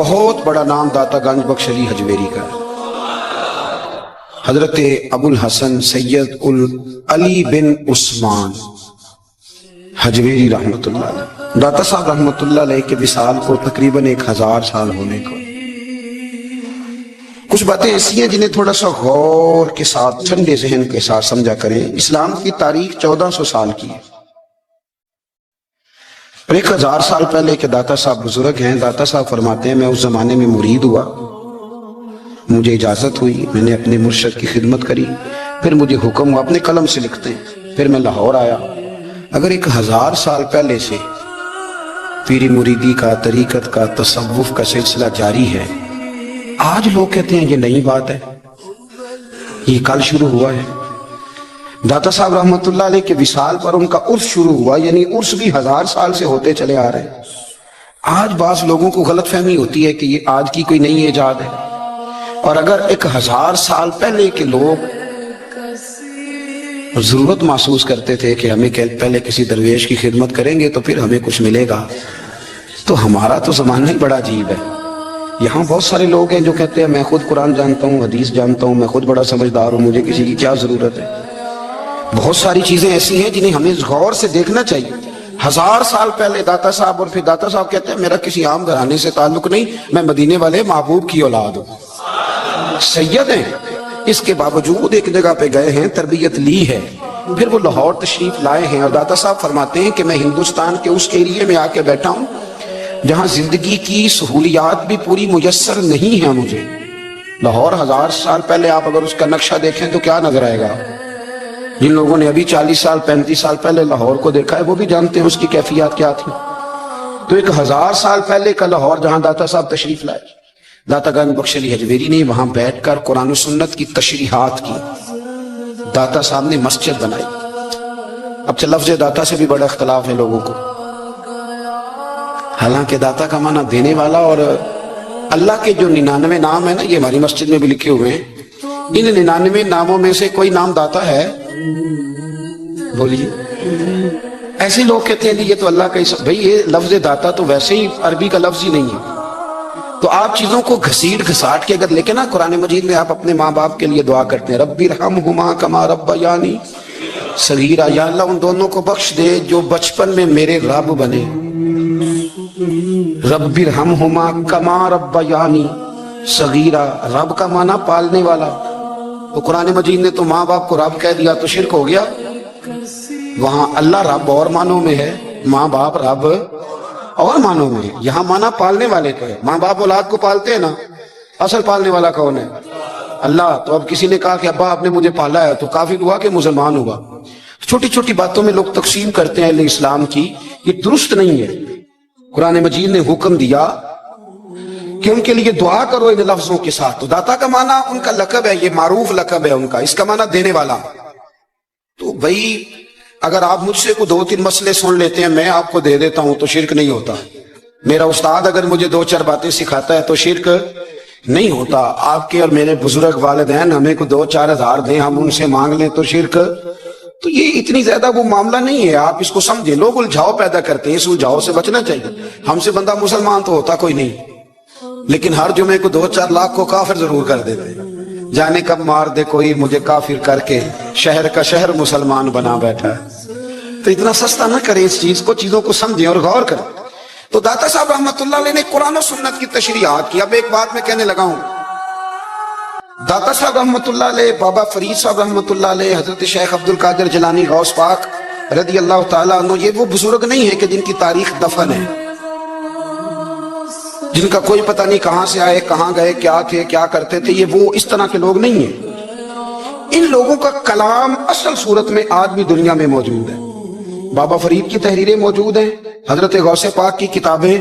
بہت بڑا نام داتا گنج بخش علی حجویری کا ہے۔ حضرت ابو الحسن سید علی بن عثمان حجویری رحمۃ اللہ علیہ، داتا صاحب رحمۃ اللہ علیہ کے وصال کو تقریباً 1000 سال ہونے کو۔ کچھ باتیں ایسی ہیں جنہیں تھوڑا سا غور کے ساتھ ٹھنڈے ذہن کے ساتھ سمجھا کریں۔ اسلام کی تاریخ 1400 سال کی ہے، اور 1000 سال پہلے کے داتا صاحب بزرگ ہیں۔ داتا صاحب فرماتے ہیں میں اس زمانے میں مرید ہوا، مجھے اجازت ہوئی، میں نے اپنے مرشد کی خدمت کری، پھر مجھے حکم ہوا، اپنے قلم سے لکھتے ہیں، پھر میں لاہور آیا۔ اگر 1000 سال پہلے سے پیری مریدی کا، طریقت کا، تصوف کا سلسلہ جاری ہے، آج لوگ کہتے ہیں یہ نئی بات ہے، یہ کل شروع ہوا ہے۔ داتا صاحب رحمۃ اللہ علیہ کے وصال پر ان کا عرس شروع ہوا، یعنی عرس بھی 1000 سال سے ہوتے چلے آ رہے ہیں۔ آج بعض لوگوں کو غلط فہمی ہوتی ہے کہ یہ آج کی کوئی نئی ایجاد ہے، اور اگر 1000 سال پہلے کے لوگ ضرورت محسوس کرتے تھے کہ ہمیں پہلے کسی درویش کی خدمت کریں گے تو پھر ہمیں کچھ ملے گا، تو ہمارا تو زمانہ ہی بڑا عجیب ہے۔ یہاں بہت سارے لوگ ہیں جو کہتے ہیں میں خود قرآن جانتا ہوں، حدیث جانتا ہوں، میں خود بڑا سمجھدار ہوں، مجھے کسی کی کیا ضرورت ہے۔ بہت ساری چیزیں ایسی ہیں جنہیں ہمیں غور سے دیکھنا چاہیے۔ 1000 سال پہلے داتا صاحب، اور پھر داتا صاحب کہتے ہیں میرا کسی عام گھرانے سے تعلق نہیں، میں مدینے والے محبوب کی اولاد ہوں، سید ہیں۔ اس کے باوجود ایک جگہ پہ گئے ہیں، تربیت لی ہے، پھر وہ لاہور تشریف لائے ہیں، اور داتا صاحب فرماتے ہیں کہ میں ہندوستان کے اس ایریے میں آ کے بیٹھا ہوں جہاں زندگی کی سہولیات بھی پوری میسر نہیں ہیں مجھے۔ لاہور 1000 سال پہلے آپ اگر اس کا نقشہ دیکھیں تو کیا نظر آئے گا؟ جن لوگوں نے ابھی 40 سال 35 سال پہلے لاہور کو دیکھا ہے وہ بھی جانتے ہیں اس کی کیفیات کیا تھی۔ تو 1000 سال پہلے کا لاہور جہاں داتا صاحب تشریف لائے، داتا گنج بخش علی حجویری نے وہاں بیٹھ کر قرآن و سنت کی تشریحات کی۔ داتا صاحب نے مسجد بنائی۔ اب لفظ داتا سے بھی بڑا اختلاف ہے لوگوں کو، حالانکہ داتا کا معنی دینے والا، اور اللہ کے جو 99 نام ہیں نا، یہ ہماری مسجد میں بھی لکھے ہوئے ہیں، ان 99 ناموں میں سے کوئی نام داتا ہے؟ بولیے۔ ایسے لوگ کہتے ہیں یہ تو اللہ کا ہی بھئی یہ لفظ داتا تو ویسے ہی عربی کا لفظ ہی نہیں ہے۔ تو آپ چیزوں کو گھسیٹ گھساٹ کے اگر لے کے نا، قرآن مجید میں آپ اپنے ماں باپ کے لیے دعا کرتے ہیں رب ارحمہما کما ربیانی صغیرا، یا اللہ ان دونوں کو بخش دے جو بچپن میں میرے رب بنے۔ رب ارحمہما کما ربیانی صغیرا، رب کا معنی پالنے والا، تو قرآن مجید نے تو ماں باپ کو رب کہہ دیا تو شرک ہو گیا۔ وہاں اللہ رب اور معنوں میں ہے، ماں باپ رب اور معنوں میں ہے، یہاں معنی پالنے والے کا ہے۔ ماں باپ اولاد کو پالتے ہیں نا، اصل پالنے والا کون ہے؟ اللہ۔ تو اب کسی نے کہا کہ ابا آپ نے مجھے پالا ہے تو کافر ہوا کہ مسلمان ہوا؟ چھوٹی چھوٹی باتوں میں لوگ تقسیم کرتے ہیں اہل اسلام کی، یہ درست نہیں ہے۔ قرآن مجید نے حکم دیا کہ ان کے لیے دعا کرو ان لفظوں کے ساتھ۔ تو داتا کا معنی ان کا لقب ہے، یہ معروف لقب ہے ان کا، اس کا معنی دینے والا۔ تو بھئی اگر آپ مجھ سے کوئی 2-3 مسئلے سن لیتے ہیں، میں آپ کو دے دیتا ہوں تو شرک نہیں ہوتا۔ میرا استاد اگر مجھے 2-4 باتیں سکھاتا ہے تو شرک نہیں ہوتا۔ آپ کے اور میرے بزرگ والدین ہمیں کو 2-4 ہزار دیں، ہم ان سے مانگ لیں تو شرک، تو یہ اتنی زیادہ وہ معاملہ نہیں ہے۔ آپ اس کو سمجھیں، لوگ الجھاؤ پیدا کرتے ہیں، اس الجھاؤ سے بچنا چاہیے۔ ہم سے بندہ مسلمان تو ہوتا کوئی نہیں، لیکن ہر جمعے کو 2-4 لاکھ کو کافر ضرور کر دیتے ہیں۔ جانے کب مار دے کوئی مجھے کافر کر کے، شہر کا شہر مسلمان بنا بیٹھا ہے۔ تو اتنا سستا نہ کریں اس چیز کو، چیزوں کو سمجھیں اور غور کریں۔ تو داتا صاحب رحمۃ اللہ علیہ نے قرآن و سنت کی تشریحات کی۔ اب ایک بات میں کہنے لگا ہوں، داتا صاحب رحمۃ اللہ علیہ، بابا فرید صاحب رحمۃ اللہ علیہ، حضرت شیخ عبد القادر جیلانی غوث پاک رضی اللہ تعالیٰ عنہ، یہ وہ بزرگ نہیں ہے کہ جن کی تاریخ دفن ہے، جن کا کوئی پتہ نہیں کہاں سے آئے، کہاں گئے، کیا تھے، کیا کرتے تھے، یہ وہ اس طرح کے لوگ نہیں ہیں۔ ان لوگوں کا کلام اصل صورت میں آج بھی دنیا میں موجود ہے۔ بابا فرید کی تحریریں موجود ہیں، حضرت غوث پاک کی کتابیں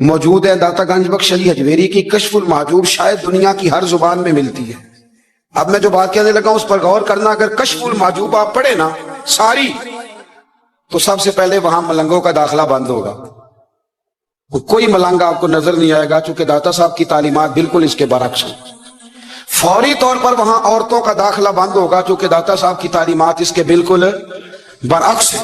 موجود ہیں، داتا گنج بخش علی حجویری کی کشف المحجوب شاید دنیا کی ہر زبان میں ملتی ہے۔ اب میں جو بات کہنے لگا اس پر غور کرنا، اگر کشف المحجوب آپ پڑھیں نا ساری، تو سب سے پہلے وہاں ملنگوں کا داخلہ بند ہوگا، کوئی ملنگا آپ کو نظر نہیں آئے گا، چونکہ داتا صاحب کی تعلیمات بالکل اس کے برعکس ہیں۔ فوری طور پر وہاں عورتوں کا داخلہ بند ہوگا، چونکہ داتا صاحب کی تعلیمات اس کے بالکل برعکس ہیں۔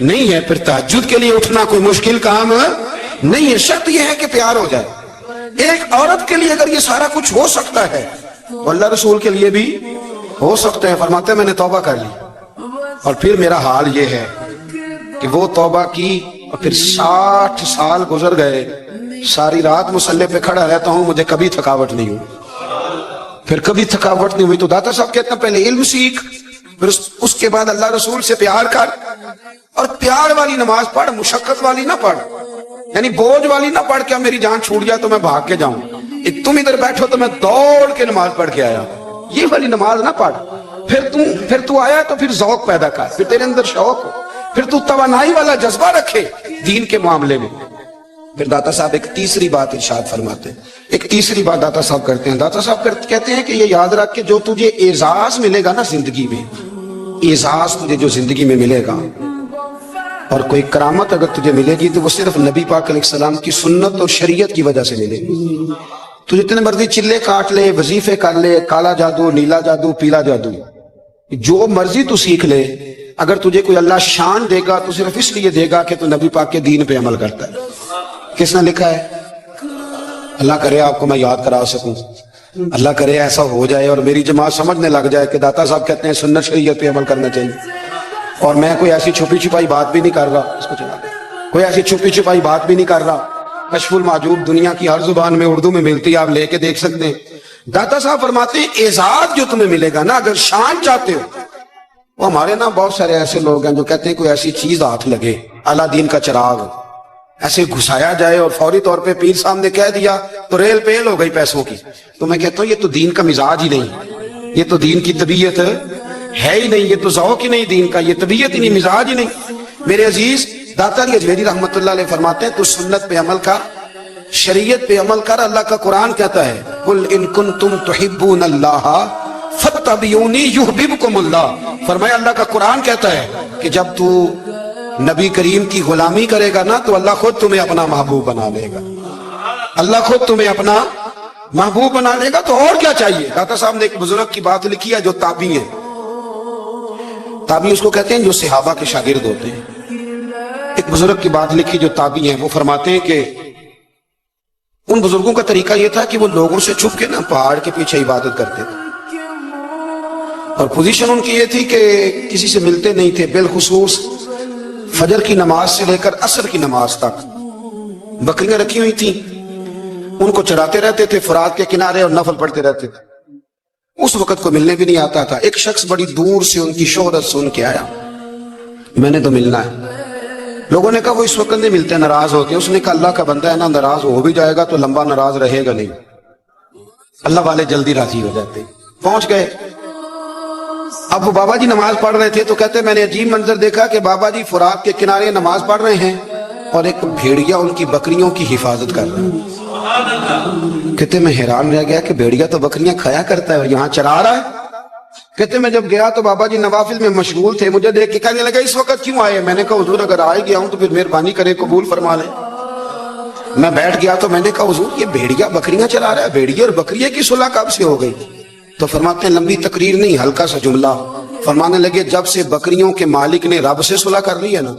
نہیں ہے، پھر تہجد کے لیے اٹھنا کوئی مشکل کام نہیں ہے، شرط یہ ہے کہ پیار ہو جائے۔ ایک عورت کے لیے اگر یہ سارا کچھ ہو سکتا ہے تو اللہ رسول کے لیے بھی ہو سکتا ہے۔ فرماتے ہیں میں نے توبہ کر لی اور پھر میرا حال یہ ہے کہ وہ توبہ کی اور پھر 60 سال گزر گئے، ساری رات مصلی پہ کھڑا رہتا ہوں، مجھے کبھی تھکاوٹ نہیں ہوئی، پھر کبھی تھکاوٹ نہیں ہوئی۔ تو داتا صاحب کہتے ہیں پہلے علم سیکھ، پھر اس کے بعد اللہ رسول سے پیار کر، اور پیار والی نماز پڑھ، مشقت والی نہ پڑھ، یعنی بوجھ والی نہ پڑھ کہ میری جان چھوٹ جائے تو میں بھاگ کے جاؤں، ایک تم ادھر بیٹھو تو میں دوڑ کے نماز پڑھ کے آیا، یہ والی نماز نہ پڑھ۔ پھر تو آیا تو پھر ذوق پیدا کر، پھر تیرے اندر شوق ہو، پھر تو توانائی والا جذبہ رکھے دین کے معاملے میں۔ پھر داتا صاحب ایک تیسری بات ارشاد فرماتے ہیں، ایک تیسری بات داتا صاحب کرتے ہیں، داتا صاحب کہتے ہیں کہ یہ یاد رکھ کہ جو تجھے اعزاز ملے گا نا زندگی میں، اعزاز تجھے جو زندگی میں ملے گا اور کوئی کرامت اگر تجھے ملے گی تو وہ صرف نبی پاک علیہ السلام کی سنت اور شریعت کی وجہ سے ملے گی۔ تو جتنے مرضی چلے کاٹ لے، وظیفے کر لے، کالا جادو، نیلا جادو، پیلا جادو، جو مرضی تو سیکھ لے، اگر تجھے کوئی اللہ شان دے گا تو صرف اس لیے دے گا کہ تو نبی پاک کے دین پہ عمل کرتا ہے۔ کس نے لکھا ہے؟ اللہ کرے آپ کو میں یاد کرا سکوں، اللہ کرے ایسا ہو جائے اور میری جماعت سمجھنے لگ جائے کہ داتا صاحب کہتے ہیں سنت شریعت پہ عمل کرنا چاہیے، اور میں کوئی ایسی چھپی چھپائی بات بھی نہیں کر رہا، اس کو چلا دیں، کوئی ایسی چھپی چھپائی بات بھی نہیں کر رہا، کشف المعجوب دنیا کی ہر زبان میں اردو میں ملتی ہے، آپ لے کے دیکھ سکتے ہیں۔ داتا صاحب فرماتے ہیں اعزاز جو تمہیں ملے گا نا، اگر شان چاہتے ہو، وہ ہمارے نا بہت سارے ایسے لوگ ہیں جو کہتے ہیں کوئی ایسی چیز ہاتھ لگے، اعلیٰ دین کا چراغ ایسے گھسایا جائے اور فوری طور پہ پیر صاحب نے کہہ دیا تو ریل پیل ہو گئی پیسوں کی، تو میں کہتا ہوں یہ تو دین کا مزاج ہی نہیں، یہ تو دین کی طبیعت ہے ہی نہیں، یہ تو ذوق ہی نہیں دین کا، یہ طبیعت ہی نہیں، مزاج ہی نہیں۔ میرے عزیز داتا علی اجمیری رحمت اللہ علیہ فرماتے ہیں تو سنت پہ عمل کر، شریعت پہ عمل کر۔ اللہ کا قرآن کہتا ہے قل ان کنتم تحبون اللہ فاتبعونی یحببکم اللہ، فرمایا اللہ کا قرآن کہتا ہے کہ جب تو نبی کریم کی غلامی کرے گا نا تو اللہ خود تمہیں اپنا محبوب بنا لے گا، اللہ خود تمہیں اپنا محبوب بنا لے گا، تو اور کیا چاہیے۔ داتا صاحب نے ایک بزرگ کی بات لکھی ہے جو تابعی ہیں، تابعی اس کو کہتے ہیں جو صحابہ کے شاگرد ہوتے ہیں۔ ایک بزرگ کی بات لکھی جو تابعی ہیں، وہ فرماتے ہیں کہ ان بزرگوں کا طریقہ یہ تھا کہ وہ لوگوں سے چھپ کے نا پہاڑ کے پیچھے عبادت کرتے تھے، اور پوزیشن ان کی یہ تھی کہ کسی سے ملتے نہیں تھے، بالخصوص فجر کی نماز سے لے کر عصر کی نماز تک بکریاں رکھی ہوئی تھیں، ان کو چراتے رہتے تھے فرات کے کنارے اور نفل پڑھتے رہتے تھے۔ اس وقت کو ملنے بھی نہیں آتا تھا۔ ایک شخص بڑی دور سے ان کی شہرت سن کے آیا، میں نے تو ملنا ہے۔ لوگوں نے کہا وہ اس وقت نہیں ملتے، ناراض ہوتے ہیں۔ اس نے کہا اللہ کا بندہ ہے نا، ناراض ہو بھی جائے گا تو لمبا ناراض رہے گا نہیں، اللہ والے جلدی راضی ہو جاتے۔ پہنچ گئے، اب وہ بابا جی نماز پڑھ رہے تھے تو کہتے میں نے عجیب منظر دیکھا کہ بابا جی فرات کے کنارے نماز پڑھ رہے ہیں اور ایک بھیڑیا ان کی بکریوں کی حفاظت کر رہا ہے۔ کہتے میں حیران رہ گیا کہ بھیڑیا تو بکریاں کھایا کرتا ہے اور یہاں چرا رہا ہے۔ کہتے میں جب گیا تو بابا جی نوافل میں مشغول تھے، مجھے دیکھ کے کہنے لگا اس وقت کیوں آئے؟ میں نے کہا حضور اگر آئے گیا ہوں تو پھر مہربانی کرے قبول فرما لیں۔ میں بیٹھ گیا تو میں نے کہا حضور یہ بھیڑیا بکریاں چلا رہا ہے، بھیڑیا اور بکریے کی صلح کب سے ہو گئی؟ تو فرماتے ہیں لمبی تقریر نہیں، ہلکا سا جملہ، فرمانے لگے جب سے بکریوں کے مالک نے رب سے صلح کر لی ہے نا،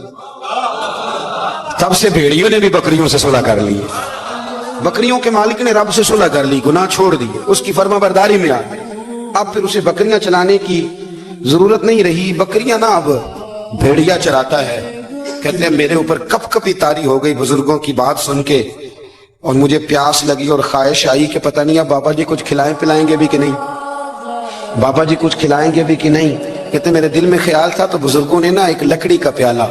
تب سے بھیڑیوں نے بھی بکریوں سے صلح کر لی ہے۔ بکریوں کے مالک نے رب سے صلح کر لی، گناہ چھوڑ دیے، اس کی فرما برداری میں آ گئے، اب پھر اسے بکریاں چلانے کی ضرورت نہیں رہی، بکریاں نہ اب بھیڑیا چراتا ہے۔ کہتے ہیں میرے اوپر کپ کپی طاری ہو گئی بزرگوں کی بات سن کے، اور مجھے پیاس لگی اور خواہش آئی کہ پتہ نہیں اب بابا جی کچھ کھلائیں پلائیں گے بھی کہ نہیں، بابا جی کچھ کھلائیں گے بھی کہ نہیں۔ کہتے میرے دل میں خیال تھا تو بزرگوں نے نا ایک لکڑی کا پیالہ،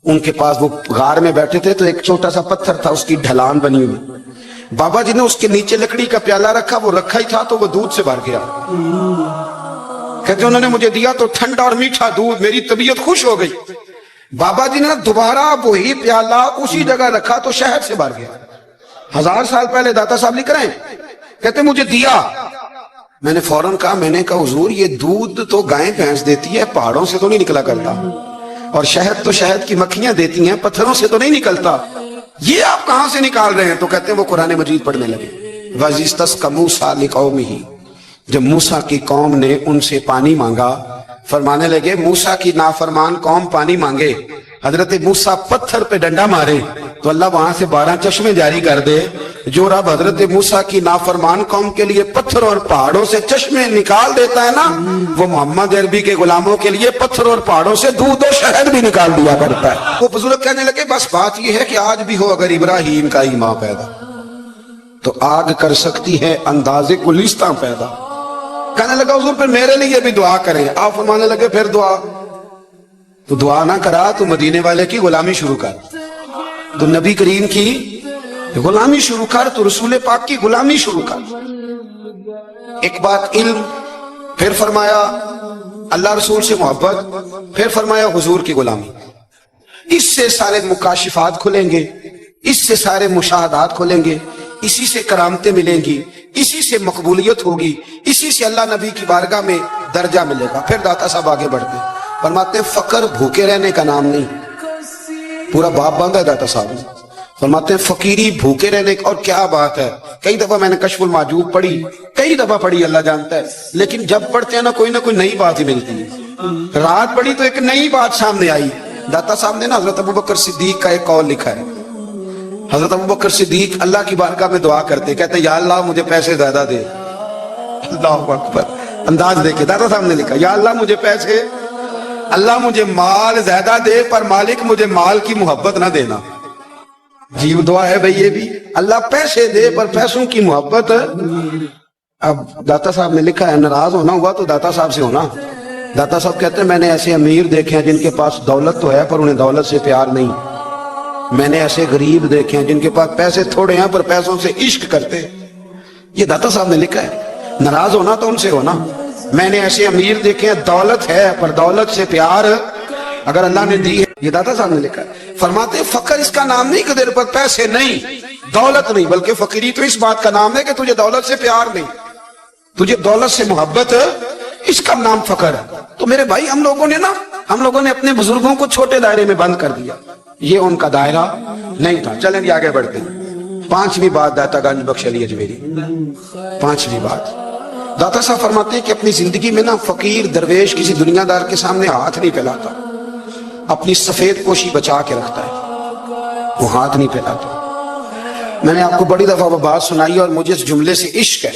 ان کے پاس وہ غار میں بیٹھے تھے تو ایک چھوٹا سا پتھر تھا، اس کی ڈھلان بنی ہوئی، بابا جی نے اس کے نیچے لکڑی کا پیالہ رکھا، وہ رکھا ہی تھا تو وہ دودھ سے بھر گیا۔ کہتے انہوں نے مجھے دیا تو ٹھنڈا اور میٹھا دودھ، میری طبیعت خوش ہو گئی۔ بابا جی نے دوبارہ وہی پیالہ اسی جگہ رکھا تو شہد سے بھر گیا۔ 1000 سال پہلے داتا صاحب لکھ رہے ہیں، کہتے مجھے دیا، میں نے فوراً کہا، میں نے کہا حضور یہ دودھ تو گائیں بھینس دیتی ہے، پہاڑوں سے تو نہیں نکلا کرتا، اور شہد تو شہد کی مکھیاں دیتی ہیں، پتھروں سے تو نہیں نکلتا، یہ آپ کہاں سے نکال رہے ہیں؟ تو کہتے ہیں وہ قرآن مجید پڑھنے لگے۔ وَإِذِ اسْتَسْقَىٰ مُوسَىٰ لِقَوْمِهِ، جب موسیٰ کی قوم نے ان سے پانی مانگا، فرمانے لگے موسیٰ کی نافرمان قوم پانی مانگے حضرت موسیٰ پتھر پہ ڈنڈا مارے تو اللہ وہاں سے 12 چشمے جاری کر دے. جو رب حضرت موسیٰ کی نافرمان قوم کے لیے پتھر اور پہاڑوں سے چشمے نکال دیتا ہے نا، وہ محمد عربی کے غلاموں کے لیے پتھر اور پہاڑوں سے دودھ و شہد بھی نکال دیا کرتا ہے. وہ بزرگ کہنے لگے بس بات یہ ہے کہ آج بھی ہو اگر ابراہیم کا ایمان پیدا تو آگ کر سکتی ہے انداز گلستاں پیدا. کہنے لگا حضور پھر میرے لیے بھی دعا کریں. آپ فرمانے لگے پھر دعا تو دعا نہ کرا تو مدینے والے کی غلامی شروع کر، تو نبی کریم کی غلامی شروع کر، تو رسول پاک کی غلامی شروع کر. ایک بات علم، پھر فرمایا اللہ رسول سے محبت، پھر فرمایا حضور کی غلامی. اس سے سارے مکاشفات کھلیں گے، اس سے سارے مشاہدات کھلیں گے، اسی سے کرامتیں ملیں گی، اسی سے مقبولیت ہوگی، اسی سے اللہ نبی کی بارگاہ میں درجہ ملے گا. پھر داتا صاحب آگے بڑھتے فرماتے ہیں فقر بھوکے رہنے کا نام نہیں. پورا باب باندھا ہے داتا صاحب نے. فرماتے ہیں فقیری بھوکے رہنے کا. اور کیا بات ہے، کئی دفعہ میں نے کشف المعجوب پڑھی، کئی دفعہ پڑھی، اللہ جانتا ہے، لیکن جب پڑھتے ہیں نا کوئی نئی بات ہی ملتی ہے. رات پڑھی تو ایک نئی بات سامنے آئی. داتا صاحب نے نا حضرت ابوبکر صدیق کا ایک قول لکھا ہے. حضرت ابوبکر صدیق اللہ کی بارگاہ میں دعا کرتے، کہتے یا اللہ مجھے پیسے زیادہ دے. اللہ اکبر، انداز دیکھے داتا صاحب نے لکھا یا اللہ مجھے پیسے، اللہ مجھے مال زیادہ دے پر مالک مجھے مال کی محبت نہ دینا. جیو دعا ہے بھئی یہ بھی، اللہ پیسے دے پر پیسوں کی محبت. اب داتا صاحب نے لکھا ہے ناراض ہونا ہوا تو داتا صاحب سے ہونا. داتا صاحب کہتے ہیں میں نے ایسے امیر دیکھے ہیں جن کے پاس دولت تو ہے پر انہیں دولت سے پیار نہیں. میں نے ایسے غریب دیکھے ہیں جن کے پاس پیسے تھوڑے ہیں پر پیسوں سے عشق کرتے. یہ داتا صاحب نے لکھا ہے. ناراض ہونا تو ان سے ہونا. میں نے ایسے امیر دیکھے ہیں دولت ہے پر دولت سے پیار اگر اللہ نے دی ہے. یہ داتا صاحب نے لکھا ہے. فرماتے ہیں فقر اس کا نام نہیں کہ تیرے پر پیسے نہیں، دولت نہیں، بلکہ فقیری تو اس بات کا نام ہے کہ تجھے دولت سے پیار نہیں، تجھے دولت سے محبت، اس کا نام فقر ہے. تو میرے بھائی ہم لوگوں نے اپنے بزرگوں کو چھوٹے دائرے میں بند کر دیا. یہ ان کا دائرہ نہیں تھا. چلیں جی آگے بڑھتے ہیں. 5ویں بات داتا گنج بخش علی اجمیری. 5ویں بات داتا صاحب فرماتے ہیں کہ اپنی زندگی میں نا فقیر درویش کسی دنیا دار کے سامنے ہاتھ نہیں پھیلاتا، اپنی سفید پوشی بچا کے رکھتا ہے، وہ ہاتھ نہیں پھیلاتا. میں نے آپ کو بڑی دفعہ وہ بات سنائی اور مجھے اس جملے سے عشق ہے.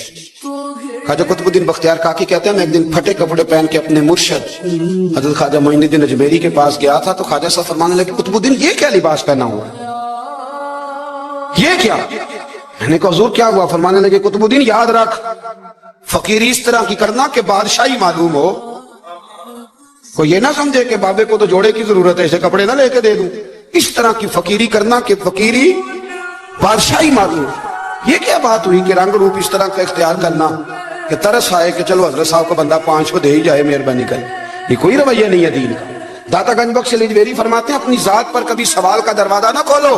خواجہ قطب الدین بختیار کاکی کہتے ہیں میں ایک دن پھٹے کپڑے پہن کے اپنے مرشد حضرت خواجہ معین الدین اجمیری کے پاس گیا تھا تو خواجہ صاحب فرمانے لگے قطب الدین یہ کیا لباس پہنا ہوا ہے، یہ کیا؟ میں نے کہا حضور کیا ہوا؟ فرمانے لگے قطب الدین یاد رکھ فقیری اس طرح کی کرنا کہ بادشاہی معلوم ہو. کوئی یہ نہ سمجھے کہ بابے کو تو جوڑے کی ضرورت ہے اسے کپڑے نہ لے کے دے دوں. اس طرح کی فقیری کرنا کہ فقیری بادشاہی معلوم. یہ کیا بات ہوئی کہ رنگ روپ اس طرح کا اختیار کرنا کہ ترس آئے کہ چلو حضرت صاحب کو بندہ 500 دے ہی جائے مہربانی کر. یہ کوئی رویہ نہیں ہے دین کا. داتا گنج بخش علی اجمیری فرماتے ہیں اپنی ذات پر کبھی سوال کا دروازہ نہ کھولو.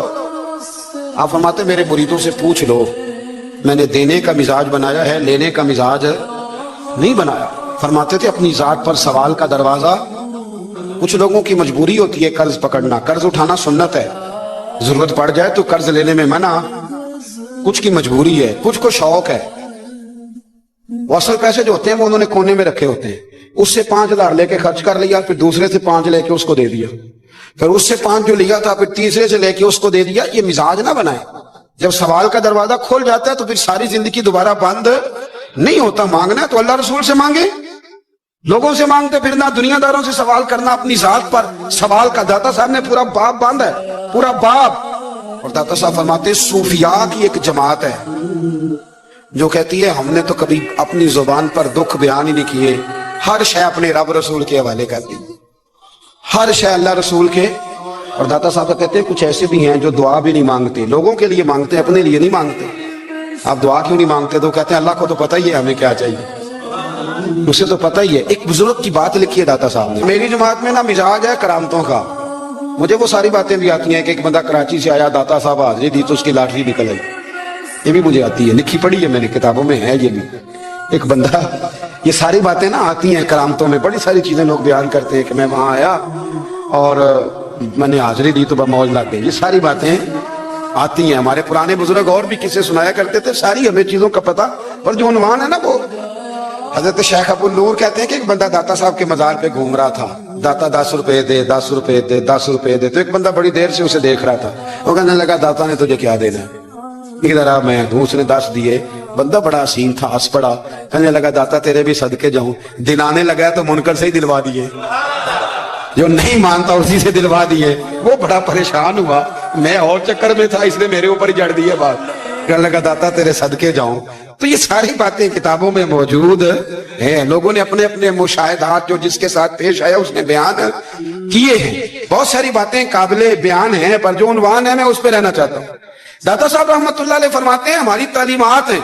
آپ فرماتے ہیں میرے مریدوں سے پوچھ لو میں نے دینے کا مزاج بنایا ہے، لینے کا مزاج نہیں بنایا. فرماتے تھے اپنی ذات پر سوال کا دروازہ. کچھ لوگوں کی مجبوری ہوتی ہے قرض پکڑنا، قرض اٹھانا سنت ہے، ضرورت پڑ جائے تو قرض لینے میں منع. کچھ کی مجبوری ہے، کچھ کو شوق ہے. وہ اصل پیسے جو ہوتے ہیں وہ انہوں نے کونے میں رکھے ہوتے ہیں. اس سے 5,000 لے کے خرچ کر لیا، پھر دوسرے سے 5 لے کے اس کو دے دیا، پھر اس سے 5 جو لیا تھا پھر تیسرے سے لے کے اس کو دے دیا. یہ مزاج نہ بنائے. جب سوال کا دروازہ کھول جاتا ہے تو پھر ساری زندگی دوبارہ بند نہیں ہوتا. مانگنا ہے تو اللہ رسول سے مانگے، لوگوں سے مانگتے پھرنا، دنیا داروں سے سوال کرنا اپنی ذات پر سوال کا. داتا صاحب نے پورا باب باندھا ہے، پورا باب. اور داتا صاحب فرماتے ہیں صوفیاء کی ایک جماعت ہے جو کہتی ہے ہم نے تو کبھی اپنی زبان پر دکھ بیان ہی نہیں کیے، ہر شے اپنے رب رسول کے حوالے کر دی، ہر شے اللہ رسول کے. اور داتا صاحب کہتے ہیں کچھ ایسے بھی ہیں جو دعا بھی نہیں مانگتے، لوگوں کے لیے مانگتے ہیں، اپنے لیے نہیں مانگتے. آپ دعا کیوں نہیں مانگتے؟ تو کہتے ہیں اللہ کو تو پتہ ہی ہے ہمیں کیا چاہیے، اسے تو پتہ ہی ہے. ایک بزرگ کی بات لکھی ہے داتا صاحب نے. میری جماعت میں نا مزاج ہے کرامتوں کا. مجھے وہ ساری باتیں بھی آتی ہیں کہ ایک بندہ کراچی سے آیا، داتا صاحب حاضری دی تو اس کی لاٹری نکل آئی. یہ بھی مجھے آتی ہے، لکھی پڑھی ہے میں نے، کتابوں میں ہے. یہ بھی ایک بندہ، یہ ساری باتیں نا آتی ہیں کرامتوں میں. بڑی ساری چیزیں لوگ بیان کرتے ہیں کہ میں وہاں آیا اور میں نے حاضری دی تو موج لگ گئی. یہ ساری باتیں آتی ہیں. ہمارے پرانے بزرگ اور بھی کسے سنایا کرتے تھے. ساری ہمیں چیزوں کا پتہ، پر جو عنوان ہے نا وہ حضرت شیخ ابو نور کہتے ہیں کہ ایک بندہ داتا صاحب کے مزار پہ گھوم رہا تھا. داتا 10 روپے دے 10 روپے دے 10 روپے دے. تو ایک بندہ بڑی دیر سے اسے دیکھ رہا تھا. وہ کہنے لگا داتا نے تجھے کیا دینا ہے؟ ادھر آ میں دوں. اس نے 10 دیے. بندہ بڑا حسین تھا, ہنس پڑا, کہنے لگا داتا تیرے بھی صدقے جاؤں. دلانے لگا تو منکر سے ہی دلوا دیے, جو نہیں مانتا اسی سے دلوا دیے. وہ بڑا پریشان ہوا, میں اور چکر میں تھا, اس نے میرے اوپر ہی جڑ دیے بات. کہنے لگا داتا تیرے صدقے جاؤں. تو یہ ساری باتیں کتابوں میں موجود ہیں. لوگوں نے اپنے اپنے مشاہدات جو جس کے ساتھ پیش آیا اس نے بیان کیے ہیں. بہت ساری باتیں قابل بیان ہیں, پر جو عنوان ہے میں اس پہ رہنا چاہتا ہوں. داتا صاحب رحمت اللہ علیہ فرماتے ہیں ہماری تعلیمات ہیں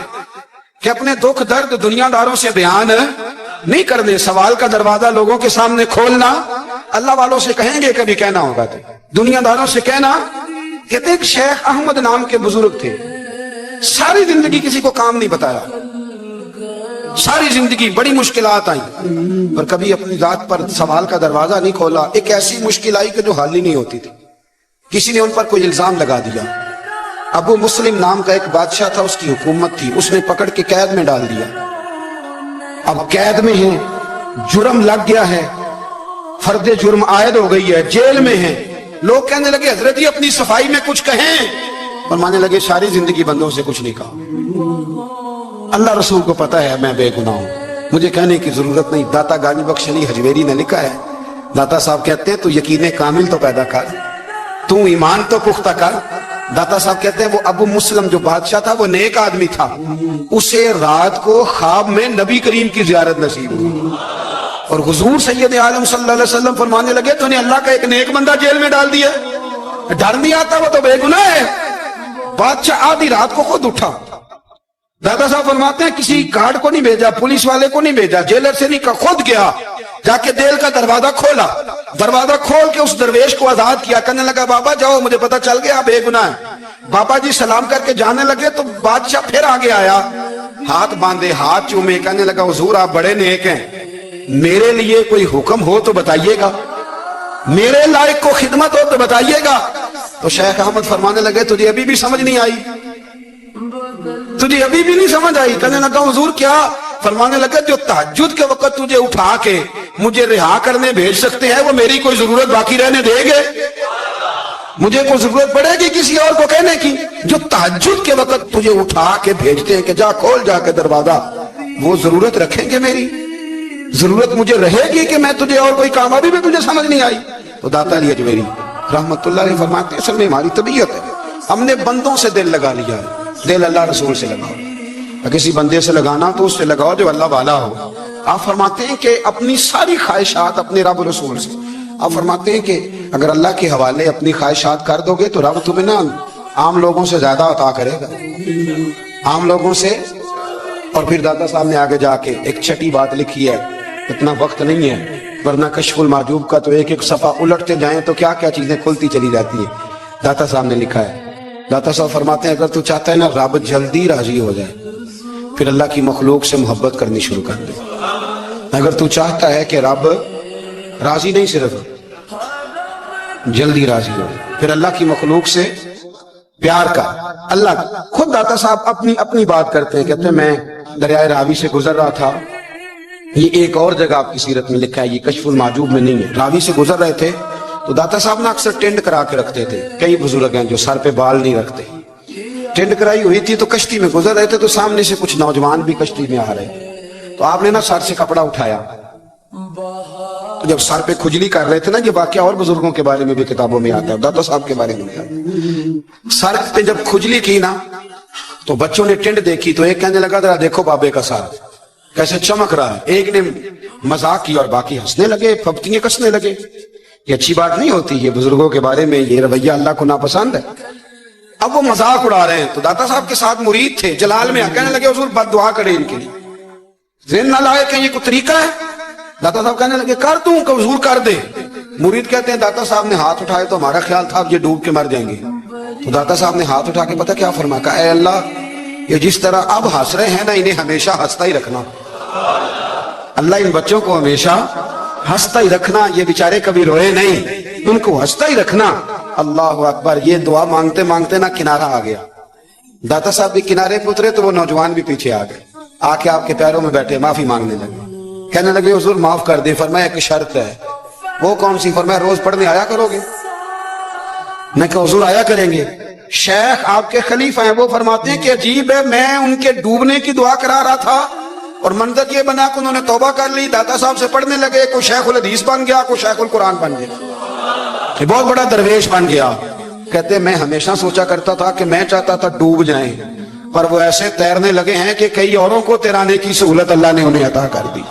کہ اپنے دکھ درد دنیا داروں سے بیان نہیں کرنے. سوال کا دروازہ لوگوں کے سامنے کھولنا اللہ والوں سے کہیں گے, کبھی کہنا ہوگا تو دنیا داروں سے کہنا. کہتے ایک شیخ احمد نام کے بزرگ تھے, ساری زندگی کسی کو کام نہیں بتایا, ساری زندگی بڑی مشکلات آئیں, پر کبھی اپنی ذات پر سوال کا دروازہ نہیں کھولا. ایک ایسی مشکل آئی کہ جو حل ہی نہیں ہوتی تھی. کسی نے ان پر کوئی الزام لگا دیا. ابو مسلم نام کا ایک بادشاہ تھا, اس کی حکومت تھی, اس نے پکڑ کے قید میں ڈال دیا. اب قید میں ہیں, جرم لگ گیا ہے, فرد جرم عائد ہو گئی ہے, جیل میں ہیں. لوگ کہنے لگے حضرت جی اپنی صفائی میں کچھ کہیں. فرمانے لگے ساری زندگی بندوں سے کچھ نہیں کہا, اللہ رسول کو پتا ہے میں بے گناہ ہوں, مجھے کہنے کی ضرورت نہیں. داتا غانی بخش علی حجویری نے لکھا ہے, داتا صاحب کہتے ہیں تو یقین کامل تو پیدا کر, تو ایمان تو پختہ کر. داتا صاحب کہتے ہیں وہ ابو مسلم جو بادشاہ تھا وہ نیک آدمی تھا, اسے رات کو خواب میں نبی کریم کی زیارت نصیب ہوئی, اور حضور سید عالم صلی اللہ علیہ وسلم فرمانے لگے تو نے اللہ کا ایک نیک بندہ جیل میں ڈال دیا, ڈر نہیں آتا, وہ تو بے گناہ ہے. بادشاہ آدھی رات کو خود اٹھا. دادا صاحب فرماتے ہیں کسی گارڈ کو نہیں بھیجا, پولیس والے کو نہیں بھیجا, جیلر سے نہیں کہا, خود گیا, جا کے جیل کا دروازہ کھولا. دروازہ کھول کے اس درویش کو آزاد کیا. کہنے لگا بابا جاؤ, مجھے پتا چل گیا بے گناہ ہے. بابا جی سلام کر کے جانے لگے تو بادشاہ پھر آگے آیا, ہاتھ باندھے, ہاتھ چومے. کہنے لگا حضور آپ بڑے نیک ہیں, میرے لیے کوئی حکم ہو تو بتائیے گا, میرے لائق کو خدمت ہو تو بتائیے گا. تو شیخ احمد فرمانے لگے تجھے ابھی بھی سمجھ نہیں آئی, تجھے ابھی بھی نہیں سمجھ آئی. کہنے لگا حضور کیا؟ فرمانے لگے جو تہجد کے وقت تجھے اٹھا کے مجھے رہا کرنے بھیج سکتے ہیں وہ میری کوئی ضرورت باقی رہنے دیں گے؟ مجھے کوئی ضرورت پڑے گی کسی اور کو کہنے کی؟ جو تہجد کے وقت تجھے اٹھا کے بھیجتے ہیں کہ جا کھول جا کے دروازہ, وہ ضرورت رکھیں گے میری؟ ضرورت مجھے رہے گی کہ میں تجھے اور کوئی کام, ابھی بھی تجھے سمجھ نہیں آئی؟ تو داتا علی حجویری رحمت اللہ علیہ فرماتے ہیں اصل میں ہماری طبیعت ہے, ہم نے بندوں سے دل لگا لیا ہے. دل اللہ رسول سے لگاؤ, کسی بندے سے لگانا تو اس سے لگاؤ جو اللہ والا ہو. آپ فرماتے ہیں کہ اپنی ساری خواہشات اپنے رب رسول سے, آپ فرماتے ہیں کہ اگر اللہ کے حوالے اپنی خواہشات کر دو گے تو رب تمہیں نا عام لوگوں سے زیادہ عطا کرے گا, عام لوگوں سے. اور پھر داتا صاحب نے آگے جا کے ایک چھٹی بات لکھی ہے, اتنا وقت نہیں ہے ورنہ کشف المحجوب کا تو ایک ایک صفحہ الٹتے جائیں تو کیا کیا چیزیں کھلتی چلی جاتی ہیں. داتا صاحب نے لکھا ہے, داتا صاحب فرماتے ہیں اگر تو چاہتا ہے نا رب جلدی راضی ہو جائے, پھر اللہ کی مخلوق سے محبت کرنی شروع کر دے. اگر تو چاہتا ہے کہ رب راضی نہیں صرف جلدی راضی ہو, پھر اللہ کی مخلوق سے پیار کا. اللہ خود داتا صاحب اپنی بات کرتے ہیں, کہتے ہیں میں دریائے راوی سے گزر رہا تھا, یہ ایک اور جگہ آپ کی سیرت میں لکھا ہے, یہ کشف المحجوب میں نہیں ہے. راوی سے گزر رہے تھے تو داتا صاحب نے اکثر ٹینڈ کرا کے رکھتے تھے. کئی بزرگ ہیں جو سر پہ بال نہیں رکھتے, ٹینڈ کرائی ہوئی تھی تو کشتی میں گزر رہے تھے تو سامنے سے کچھ نوجوان بھی کشتی میں آ رہے, تو آپ نے نا سر سے کپڑا اٹھایا. تو جب سر پہ کھجلی کر رہے تھے نا, یہ واقعہ اور بزرگوں کے بارے میں بھی کتابوں میں آتا ہے, داتا صاحب کے بارے میں بھی آتا ہے. سر پہ جب کھجلی کی نا تو بچوں نے ٹینڈ دیکھی تو ایک کہنے لگا ذرا دیکھو بابے کا سر کیسے چمک رہا ہے. ایک نے مذاق کی اور باقی ہنسنے لگے, پھپتیاں کسنے لگے. یہ اچھی بات نہیں ہوتی, یہ بزرگوں کے بارے میں یہ رویہ اللہ کو ناپسند ہے. اب وہ مذاق اڑا رہے ہیں تو داتا صاحب کے ساتھ مرید تھے جلال میں, کہنے لگے حضور بد دعا کرے ان کے لیے, ذہن نہ لائے کہ یہ کوئی طریقہ ہے. داتا صاحب کہنے لگے کر دوں کہ حضور کر دے. مرید کہتے ہیں داتا صاحب نے ہاتھ اٹھائے تو ہمارا خیال تھا اب یہ ڈوب کے مر جائیں گے. تو داتا صاحب نے ہاتھ اٹھا کے پتہ کیا فرمایا, کہا اے اللہ یہ جس طرح اب ہنس رہے ہیں نا انہیں ہمیشہ ہنستا ہی رکھنا. اللہ ان بچوں کو ہمیشہ ہنستا ہی رکھنا, یہ بیچارے کبھی روئے نہیں, ان کو ہنستا ہی رکھنا. اللہ اکبر. یہ دعا مانگتے مانگتے نا کنارہ آ گیا. داتا صاحب بھی کنارے پہ اترے تو وہ نوجوان بھی پیچھے آ گئے. آ کے آپ کے پیروں میں بیٹھے معافی مانگنے لگے، کہنے لگے حضور معاف کر دیں۔ فرمایا ایک شرط ہے۔ وہ کون سی؟ فرمایا روز پڑھنے آیا کرو گے؟ میں کہا حضور آیا کریں گے۔ شیخ آپ کے خلیفہ ہیں، وہ فرماتے ہیں کہ عجیب ہے، میں ان کے ڈوبنے کی دعا کرا رہا تھا اور منظر یہ بنا کہ انہوں نے توبہ کر لی، داتا صاحب سے پڑھنے لگے، کوئی شیخ الحدیث بن گیا، کوئی شیخ القرآن بن گیا، یہ بہت بڑا درویش بن گیا۔ کہتے میں ہمیشہ سوچا کرتا تھا کہ میں چاہتا تھا ڈوب جائیں، پر وہ ایسے تیرنے لگے ہیں کہ کئی اوروں کو تیرانے کی سہولت اللہ نے انہیں عطا کر دی،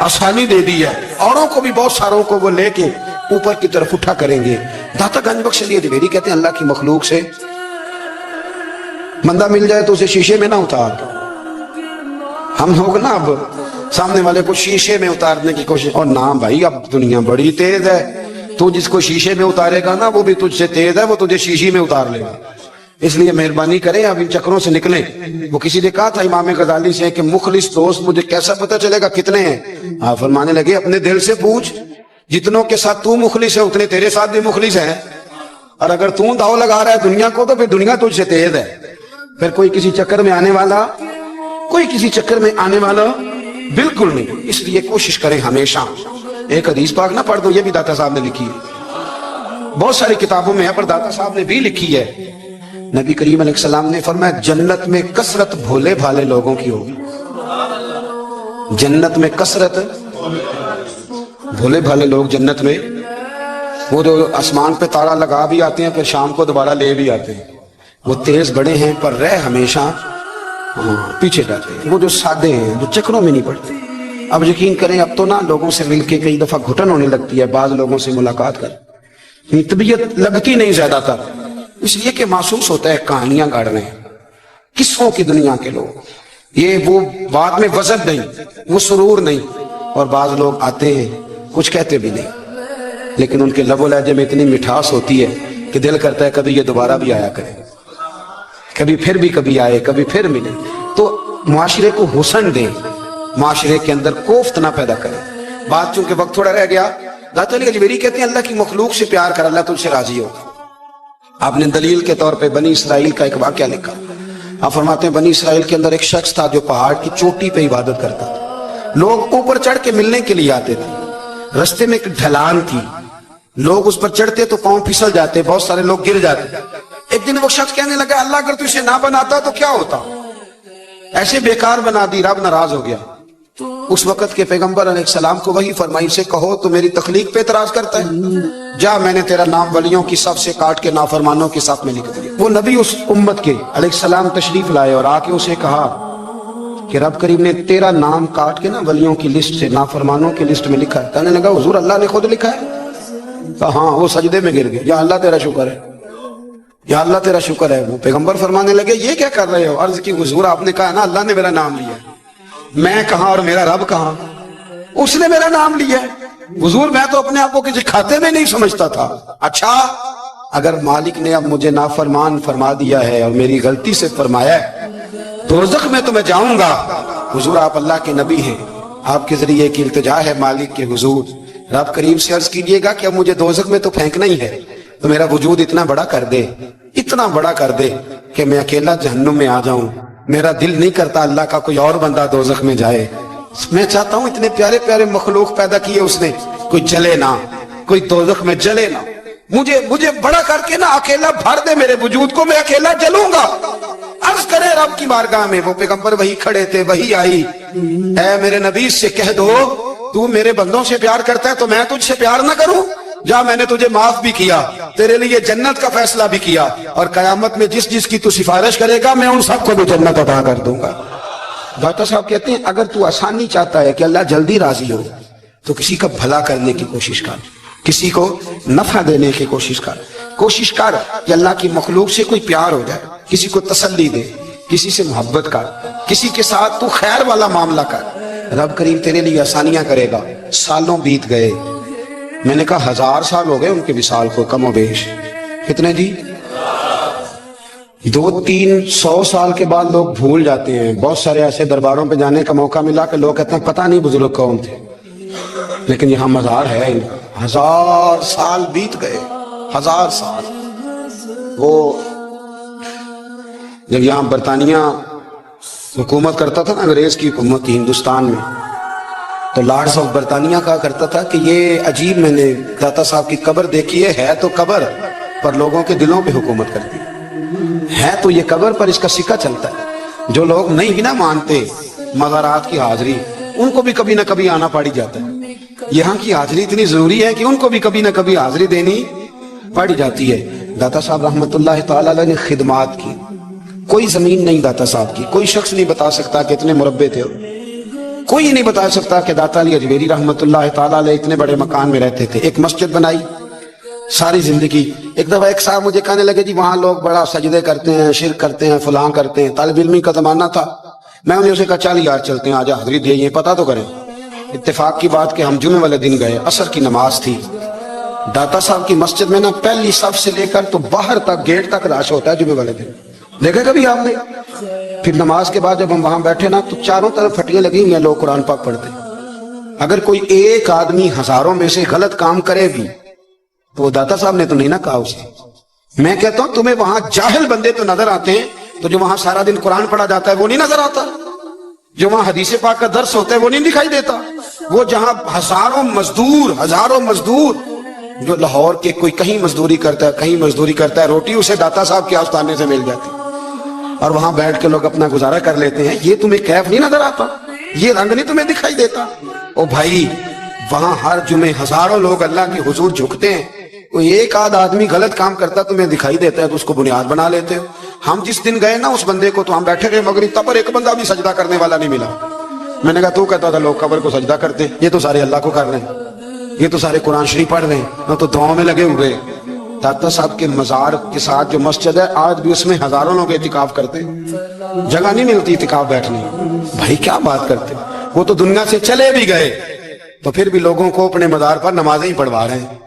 آسانی دے دی ہے، اوروں کو بھی بہت ساروں کو وہ لے کے اوپر کی طرف اٹھا کریں گے۔ داتا گنج بخش علی اجمیری کہتے ہیں اللہ کی مخلوق سے بندہ مل جائے تو اسے شیشے میں نہ اتار۔ ہم لوگ نا اب سامنے والے کو شیشے میں اتارنے کی کوشش، اور نہ بھائی اب دنیا بڑی تیز ہے، تو جس کو شیشے میں اتارے گا نا وہ بھی تجھ سے تیز ہے، وہ تجھے شیشی میں اتار لے گا۔ اس لیے مہربانی کریں اب ان چکروں سے نکلیں۔ وہ کسی نے کہا تھا امام غزالی سے کہ مخلص دوست مجھے کیسا پتہ چلے گا کتنے ہیں؟ آپ فرمانے لگے اپنے دل سے پوچھ، جتنوں کے ساتھ تو مخلص ہے اتنے تیرے ساتھ بھی مخلص ہیں، اور اگر تو داؤ لگا رہا ہے دنیا کو تو پھر دنیا تجھ سے تیز ہے۔ پھر کوئی کسی چکر میں آنے والا، کوئی کسی چکر میں آنے والا بالکل نہیں۔ اس لیے کوشش کریں ہمیشہ۔ ایک حدیث پاک نہ پڑھ دو، یہ بھی داتا صاحب نے لکھی ہے، بہت ساری کتابوں میں ہے پر داتا صاحب نے بھی لکھی ہے۔ نبی کریم علیہ السلام نے فرمایا جنت میں کثرت بھولے بھالے لوگوں کی ہوگی، جنت میں کثرت بھولے بھالے لوگ جنت میں، وہ جو آسمان پہ تارا لگا بھی آتے ہیں پھر شام کو دوبارہ لے بھی آتے ہیں، وہ تیز بڑے ہیں پر رہ ہمیشہ پیچھے رہتے ہیں، وہ جو سادے ہیں جو چکروں میں نہیں پڑتے۔ اب یقین کریں اب تو نا لوگوں سے مل کے کئی دفعہ گھٹن ہونے لگتی ہے، بعض لوگوں سے ملاقات کر طبیعت لگتی نہیں زیادہ تر، اس لیے کہ محسوس ہوتا ہے کہانیاں گاڑ رہے ہیں، قصوں کی دنیا کے لوگ، یہ وہ بعد میں وزن نہیں، وہ سرور نہیں، اور بعض لوگ آتے ہیں کچھ کہتے بھی نہیں لیکن ان کے لب و لہجے میں اتنی مٹھاس ہوتی ہے کہ دل کرتا ہے کبھی یہ دوبارہ بھی آیا کرے، کبھی پھر بھی کبھی آئے، کبھی پھر ملے۔ تو معاشرے کو حسن دیں، معاشرے کے اندر کوفت نہ پیدا کریں۔ بات چونکہ وقت تھوڑا رہ گیا، داتا علی اجمیری کہتے ہیں اللہ کی مخلوق سے پیار کر، اللہ تجھ سے راضی ہو۔ آپ نے دلیل کے طور پہ بنی اسرائیل کا ایک واقعہ لکھا۔ آپ فرماتے ہیں بنی اسرائیل کے اندر ایک شخص تھا جو پہاڑ کی چوٹی پہ عبادت کرتا تھا، لوگ اوپر چڑھ کے ملنے کے لیے آتے تھے، رستے میں ایک ڈھلان تھی، لوگ اس پر چڑھتے تو پاؤں پھسل جاتے، بہت سارے لوگ گر جاتے۔ ایک دن وہ شخص کہنے لگا اللہ اگر تو اسے نہ بناتا تو کیا ہوتا، ایسے بیکار بنا دی، رب ناراض ہو گیا۔ اس وقت کے پیغمبر علیہ السلام کو وہی فرمائی سے کہو تو میری تخلیق پہ اعتراض کرتا ہے، جا میں نے تیرا نام ولیوں کی صف سے کاٹ کے نافرمانوں کی صف میں لکھ دیا۔ وہ نبی اس امت کے علیہ السلام تشریف لائے اور آ کے اسے کہا کہ رب کریم نے تیرا نام کاٹ کے نا ولیوں کی لسٹ سے نافرمانوں کی لسٹ میں لکھا ہے۔ کہنے لگا حضور اللہ نے خود لکھا ہے؟ کہا ہاں۔ وہ سجدے میں گر گئے، یا اللہ تیرا شکر ہے، یا اللہ تیرا شکر ہے۔ وہ پیغمبر فرمانے لگے یہ کیا کر رہے ہو؟ عرض کی حضور آپ نے کہا نا اللہ نے میرا نام لیا ہے، میں کہاں اور میرا رب کہاں؟ اس نے میرا نام لیا ہے۔ حضور میں تو اپنے آپ کو کسی کھاتے میں نہیں سمجھتا تھا۔ اچھا اگر مالک نے اب مجھے نافرمان فرما دیا ہے اور میری غلطی سے فرمایا ہے دوزخ میں تو میں جاؤں گا۔ حضور آپ اللہ کے نبی ہیں، آپ کے ذریعے ایک التجا ہے مالک کے حضور، رب کریم سے عرض کیجئے گا کہ اب مجھے دوزخ میں تو پھینکنا ہی ہے، تو میرا وجود اتنا بڑا کر دے، اتنا بڑا کر دے کہ میں اکیلا جہنم میں آ جاؤں۔ میرا دل نہیں کرتا اللہ کا کوئی اور بندہ دوزخ میں جائے، میں چاہتا ہوں اتنے پیارے پیارے مخلوق پیدا کیے اس نے، کوئی جلے نہ، کوئی دوزخ میں جلے نہ، مجھے بڑا کر کے نا اکیلا بھر دے میرے وجود کو، میں اکیلا جلوں گا۔ عرض کرے رب کی بارگاہ میں، وہ پیغمبر وہی کھڑے تھے، وہی آئی، اے میرے نبی سے کہہ دو تو میرے بندوں سے پیار کرتا ہے تو میں تجھ سے پیار نہ کروں؟ جا میں نے تجھے معاف بھی کیا، تیرے لیے جنت کا فیصلہ بھی کیا، اور قیامت میں جس جس کی تو سفارش کرے گا میں ان سب کو بھی جنت عطا کر دوں گا۔ داتا صاحب کہتے ہیں اگر تو آسانی چاہتا ہے کہ اللہ جلدی راضی ہو تو کسی کا بھلا کرنے کی کوشش کر، کسی کو نفع دینے کی کوشش کر کہ اللہ کی مخلوق سے کوئی پیار ہو جائے، کسی کو تسلی دے، کسی سے محبت کر، کسی کے ساتھ تو خیر والا معاملہ کر، رب کریم تیرے لیے آسانیاں کرے گا۔ سالوں بیت گئے، میں نے کہا 1000 سال ہو گئے ان کے وصال کو کم و بیش، کتنے جی؟ 200-300 سال کے بعد لوگ بھول جاتے ہیں۔ بہت سارے ایسے درباروں پہ جانے کا موقع ملا کہ لوگ کہتے ہیں پتہ نہیں بزرگ کون تھے، لیکن یہاں مزار ہے ان کا۔ 1000 سال بیت گئے، 1000 سال۔ وہ جب یہاں برطانیہ حکومت کرتا تھا نا انگریز کی حکومت تھی ہندوستان میں، تو لارڈس آف برطانیہ کہا کرتا تھا کہ یہ عجیب، میں نے داتا صاحب کی قبر دیکھی ہے تو قبر پر لوگوں کے دلوں پہ حکومت کرتی ہے تو یہ قبر پر اس کا سکہ چلتا ہے۔ جو لوگ نہیں بھی نہ مانتے مزارات کی حاضری، ان کو بھی کبھی نہ کبھی آنا پڑ جاتا ہے۔ یہاں کی حاضری اتنی ضروری ہے کہ ان کو بھی کبھی نہ کبھی حاضری دینی پڑ جاتی ہے۔ داتا صاحب رحمت اللہ تعالی علیہ نے خدمات کی، کوئی زمین نہیں داتا صاحب کی، کوئی شخص نہیں بتا سکتا کہ اتنے مربع تھے، کوئی نہیں بتا سکتا کہ داتا علی اجمیری رحمت اللہ تعالی علیہ اتنے بڑے مکان میں رہتے تھے۔ ایک مسجد بنائی ساری زندگی۔ ایک دفعہ ایک صاحب مجھے کہنے لگے جی وہاں لوگ بڑا سجدے کرتے ہیں، شرک کرتے ہیں، فلاں کرتے ہیں، طالب علمی کا زمانہ تھا۔ میں انہیں اسے کہا چل یار چلتے ہیں، آج حاضری دے، یہ پتہ تو کریں۔ اتفاق کی بات کہ ہم جمعے والے دن گئے، عصر کی نماز تھی۔ داتا صاحب کی مسجد میں نا پہلی صف سے لے کر تو باہر تک گیٹ تک رش ہوتا ہے جمعے والے دن، دیکھے کبھی آپ نے؟ پھر نماز کے بعد جب ہم وہاں بیٹھے نا تو چاروں طرف پھٹیاں لگی ہوئی ہیں، لوگ قرآن پاک پڑھتے ہیں۔ اگر کوئی ایک آدمی ہزاروں میں سے غلط کام کرے بھی تو وہ داتا صاحب نے تو نہیں نہ کہا اسے۔ میں کہتا ہوں تمہیں وہاں جاہل بندے تو نظر آتے ہیں، تو جو وہاں سارا دن قرآن پڑھا جاتا ہے وہ نہیں نظر آتا؟ جو وہاں حدیث پاک کا درس ہوتا ہے وہ نہیں دکھائی دیتا؟ وہ جہاں ہزاروں مزدور جو لاہور کے کوئی کہیں مزدوری کرتا ہے، کہیں مزدوری کرتا ہے، روٹی اسے داتا صاحب کے آستانے سے مل جاتی اور وہاں بیٹھ کے لوگ اپنا گزارا کر لیتے ہیں، یہ تمہیں کیف نہیں نظر آتا؟ یہ رنگ نہیں تمہیں دکھائی دیتا؟ او بھائی وہاں ہر جمعے ہزاروں لوگ اللہ کے حضور جھکتے ہیں، کوئی ایک آدھ آدمی غلط کام کرتا تمہیں دکھائی دیتا ہے تو اس کو بنیاد بنا لیتے ہو۔ ہم جس دن گئے نا اس بندے کو تو ہم بیٹھے گئے مگر تب پر ایک بندہ بھی سجدہ کرنے والا نہیں ملا۔ میں نے کہا تو کہتا تھا لوگ قبر کو سجدہ کرتے، یہ تو سارے اللہ کو کر رہے ہیں، یہ تو سارے قرآن شریف پڑھ رہے ہیں، نہ تو دعاؤں میں لگے ہوئے۔ داتا صاحب کے مزار کے ساتھ جو مسجد ہے آج بھی اس میں ہزاروں لوگ اعتکاف کرتے ہیں، جگہ نہیں ملتی اعتکاف بیٹھنے۔ بھائی کیا بات کرتے، وہ تو دنیا سے چلے بھی گئے تو پھر بھی لوگوں کو اپنے مزار پر نمازیں ہی پڑھوا رہے ہیں،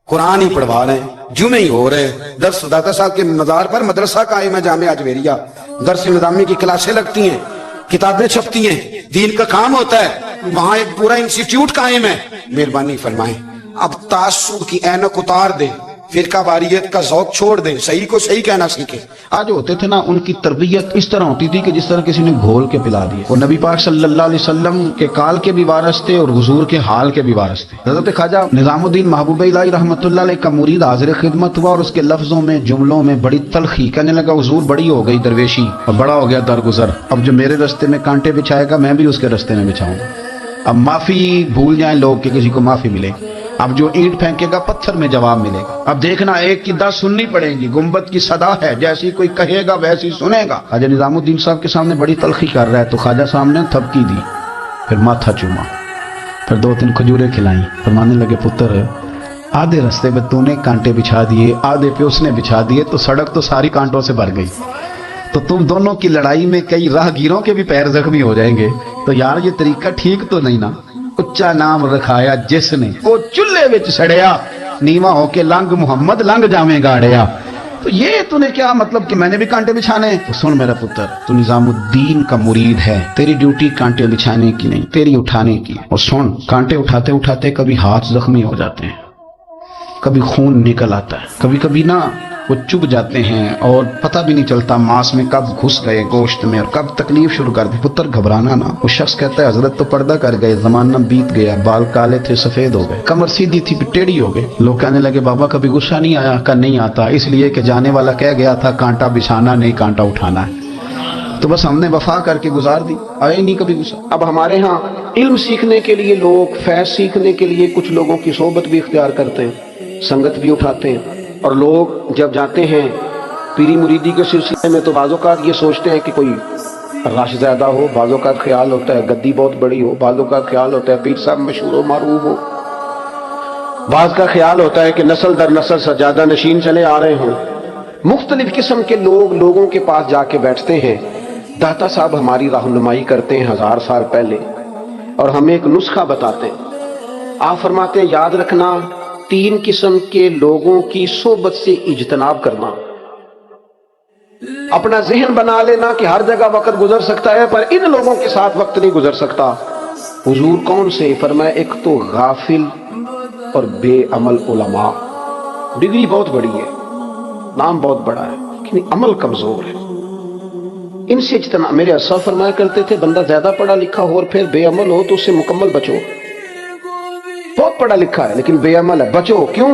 قرآن ہی پڑھوا رہے ہیں، جمعے ہی ہو رہے ہیں۔ درس داتا صاحب کے مزار پر مدرسہ قائم ہے جامعہ اجمیریہ، درس نظامی کی کلاسیں لگتی ہیں، کتابیں چھپتی ہیں، دین کا کام ہوتا ہے، وہاں ایک پورا انسٹیٹیوٹ قائم ہے۔ مہربانی فرمائیں اب تعصب کی اینک اتار دیں، فرقہ واریت کا ذوق چھوڑ دیں، صحیح کو صحیح کہنا سیکھیں۔ آج ہوتے تھے نا ان کی تربیت اس طرح ہوتی تھی کہ جس طرح کسی نے گھول کے پلا دیا۔ وہ نبی پاک صلی اللہ علیہ وسلم کے کال کے بھی وارث تھے اور حضور کے حال کے بھی وارث تھے۔ حضرت خواجہ نظام الدین محبوب الہی رحمۃ اللہ علیہ کا مرید حاضر خدمت ہوا اور اس کے لفظوں میں جملوں میں بڑی تلخی، کہنے لگا حضور بڑی ہو گئی درویشی اور بڑا ہو گیا درگزر، اب جو میرے رستے میں کانٹے بچھائے گا میں بھی اس کے رستے میں بچھاؤں گا۔ اب معافی بھول جائیں لوگ کہ کسی کو معافی ملے، اب جو اینٹ پھینکے گا پتھر میں جواب ملے گا۔ اب دیکھنا ایک کی 10 سننی پڑیں گی، گنبد کی صدا ہے، جیسی کوئی کہے گا ویسی سنے گا۔ خواجہ نظام الدین صاحب کے سامنے بڑی تلخی کر رہا ہے تو خواجہ صاحب نے تھپکی دی، پھر ماتھا چوما، پھر 2-3 کھجوریں کھلائیں، فرمانے لگے پتر آدھے رستے پہ تو نے کانٹے بچھا دیے، آدھے پہ اس نے بچھا دیے، تو سڑک تو ساری کانٹوں سے بھر گئی، تو تم دونوں کی لڑائی میں کئی راہ گیروں کے بھی پیر زخمی ہو جائیں گے، تو یار یہ طریقہ ٹھیک تو نہیں نا۔ اچا نام رکھایا جس نے وہ چولہے وچ سڑیا، نیواں ہو کے لنگ محمد لنگ جاویں گاڑیا۔ تو یہ تو نے کیا مطلب کہ میں نے بھی کانٹے بچھانے؟ تو سن میرا پتر، تو نظام الدین کا مرید ہے، تیری ڈیوٹی کانٹے بچھانے کی نہیں، تیری اٹھانے کی۔ اور سن، کانٹے اٹھاتے اٹھاتے کبھی ہاتھ زخمی ہو جاتے ہیں، کبھی خون نکل آتا ہے، کبھی کبھی نا وہ چبھ جاتے ہیں اور پتہ بھی نہیں چلتا ماس میں کب گھس گئے گوشت میں اور کب تکلیف شروع کر دی۔ پتر گھبرانا نا۔ وہ شخص کہتا ہے حضرت تو پردہ کر گئے، زمانہ بیت گیا، بال کالے تھے سفید ہو گئے، کمر سیدھی تھی پھر ٹیڑھی ہو گئے۔ لوگ کہنے لگے بابا کبھی غصہ نہیں آیا؟ کہ نہیں آتا، اس لیے کہ جانے والا کہہ گیا تھا کانٹا بچھانا نہیں کانٹا اٹھانا ہے، تو بس ہم نے وفا کر کے گزار دی، آئے نہیں کبھی غصہ۔ اب ہمارے ہاں علم سیکھنے کے لیے لوگ، فیض سیکھنے کے لیے کچھ لوگوں کی صحبت بھی اختیار کرتے ہیں، سنگت بھی اٹھاتے ہیں، اور لوگ جب جاتے ہیں پیری مریدی کے سلسلے میں تو بعض اوقات یہ سوچتے ہیں کہ کوئی رش زیادہ ہو، بعض اوقات خیال ہوتا ہے گدی بہت بڑی ہو، بعض اوقات خیال ہوتا ہے پیر صاحب مشہور و معروف ہو، بعض کا خیال ہوتا ہے کہ نسل در نسل سجادہ نشین چلے آ رہے ہوں۔ مختلف قسم کے لوگ لوگوں کے پاس جا کے بیٹھتے ہیں۔ داتا صاحب ہماری رہنمائی کرتے ہیں 1000 سال پہلے، اور ہمیں ایک نسخہ بتاتے ہیں۔ آپ فرماتے ہیں یاد رکھنا 3 قسم کے لوگوں کی صحبت سے اجتناب کرنا۔ اپنا ذہن بنا لینا کہ ہر جگہ وقت گزر سکتا ہے پر ان لوگوں کے ساتھ وقت نہیں گزر سکتا۔ حضور کون سے؟ فرمایا ایک تو غافل اور بے عمل علماء۔ ڈگری بہت بڑی ہے، نام بہت بڑا ہے، لیکن عمل کمزور ہے۔ ان سے اجتناب. میرے اسلاف فرمایا کرتے تھے بندہ زیادہ پڑھا لکھا ہو اور پھر بے عمل ہو تو اس سے مکمل بچو. بہت پڑھا لکھا ہے لیکن بے عمل ہے, بچو. کیوں؟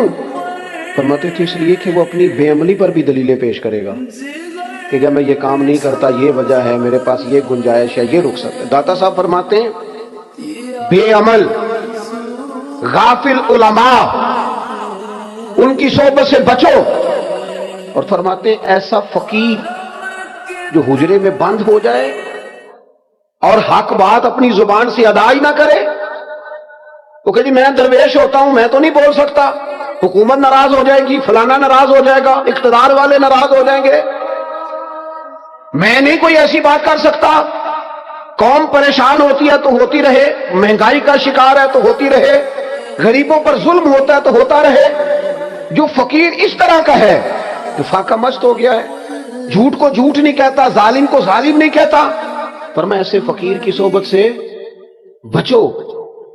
فرماتے تھے اس لیے کہ وہ اپنی بے عملی پر بھی دلیلیں پیش کرے گا کہ جب میں یہ کام نہیں کرتا یہ وجہ ہے, میرے پاس یہ گنجائش ہے, یہ رخصت ہے. داتا صاحب فرماتے ہیں بے عمل غافل علماء ان کی صحبت سے بچو. اور فرماتے ہیں ایسا فقیر جو حجرے میں بند ہو جائے اور حق بات اپنی زبان سے ادا ہی نہ کرے, تو کہ جی میں درویش ہوتا ہوں, میں تو نہیں بول سکتا, حکومت ناراض ہو جائے گی, فلانا ناراض ہو جائے گا, اقتدار والے ناراض ہو جائیں گے, میں نہیں کوئی ایسی بات کر سکتا. قوم پریشان ہوتی ہے تو ہوتی رہے, مہنگائی کا شکار ہے تو ہوتی رہے, غریبوں پر ظلم ہوتا ہے تو ہوتا رہے. جو فقیر اس طرح کا ہے جو فاقہ مست ہو گیا ہے, جھوٹ کو جھوٹ نہیں کہتا, ظالم کو ظالم نہیں کہتا, پر میں ایسے فقیر کی صحبت سے بچو.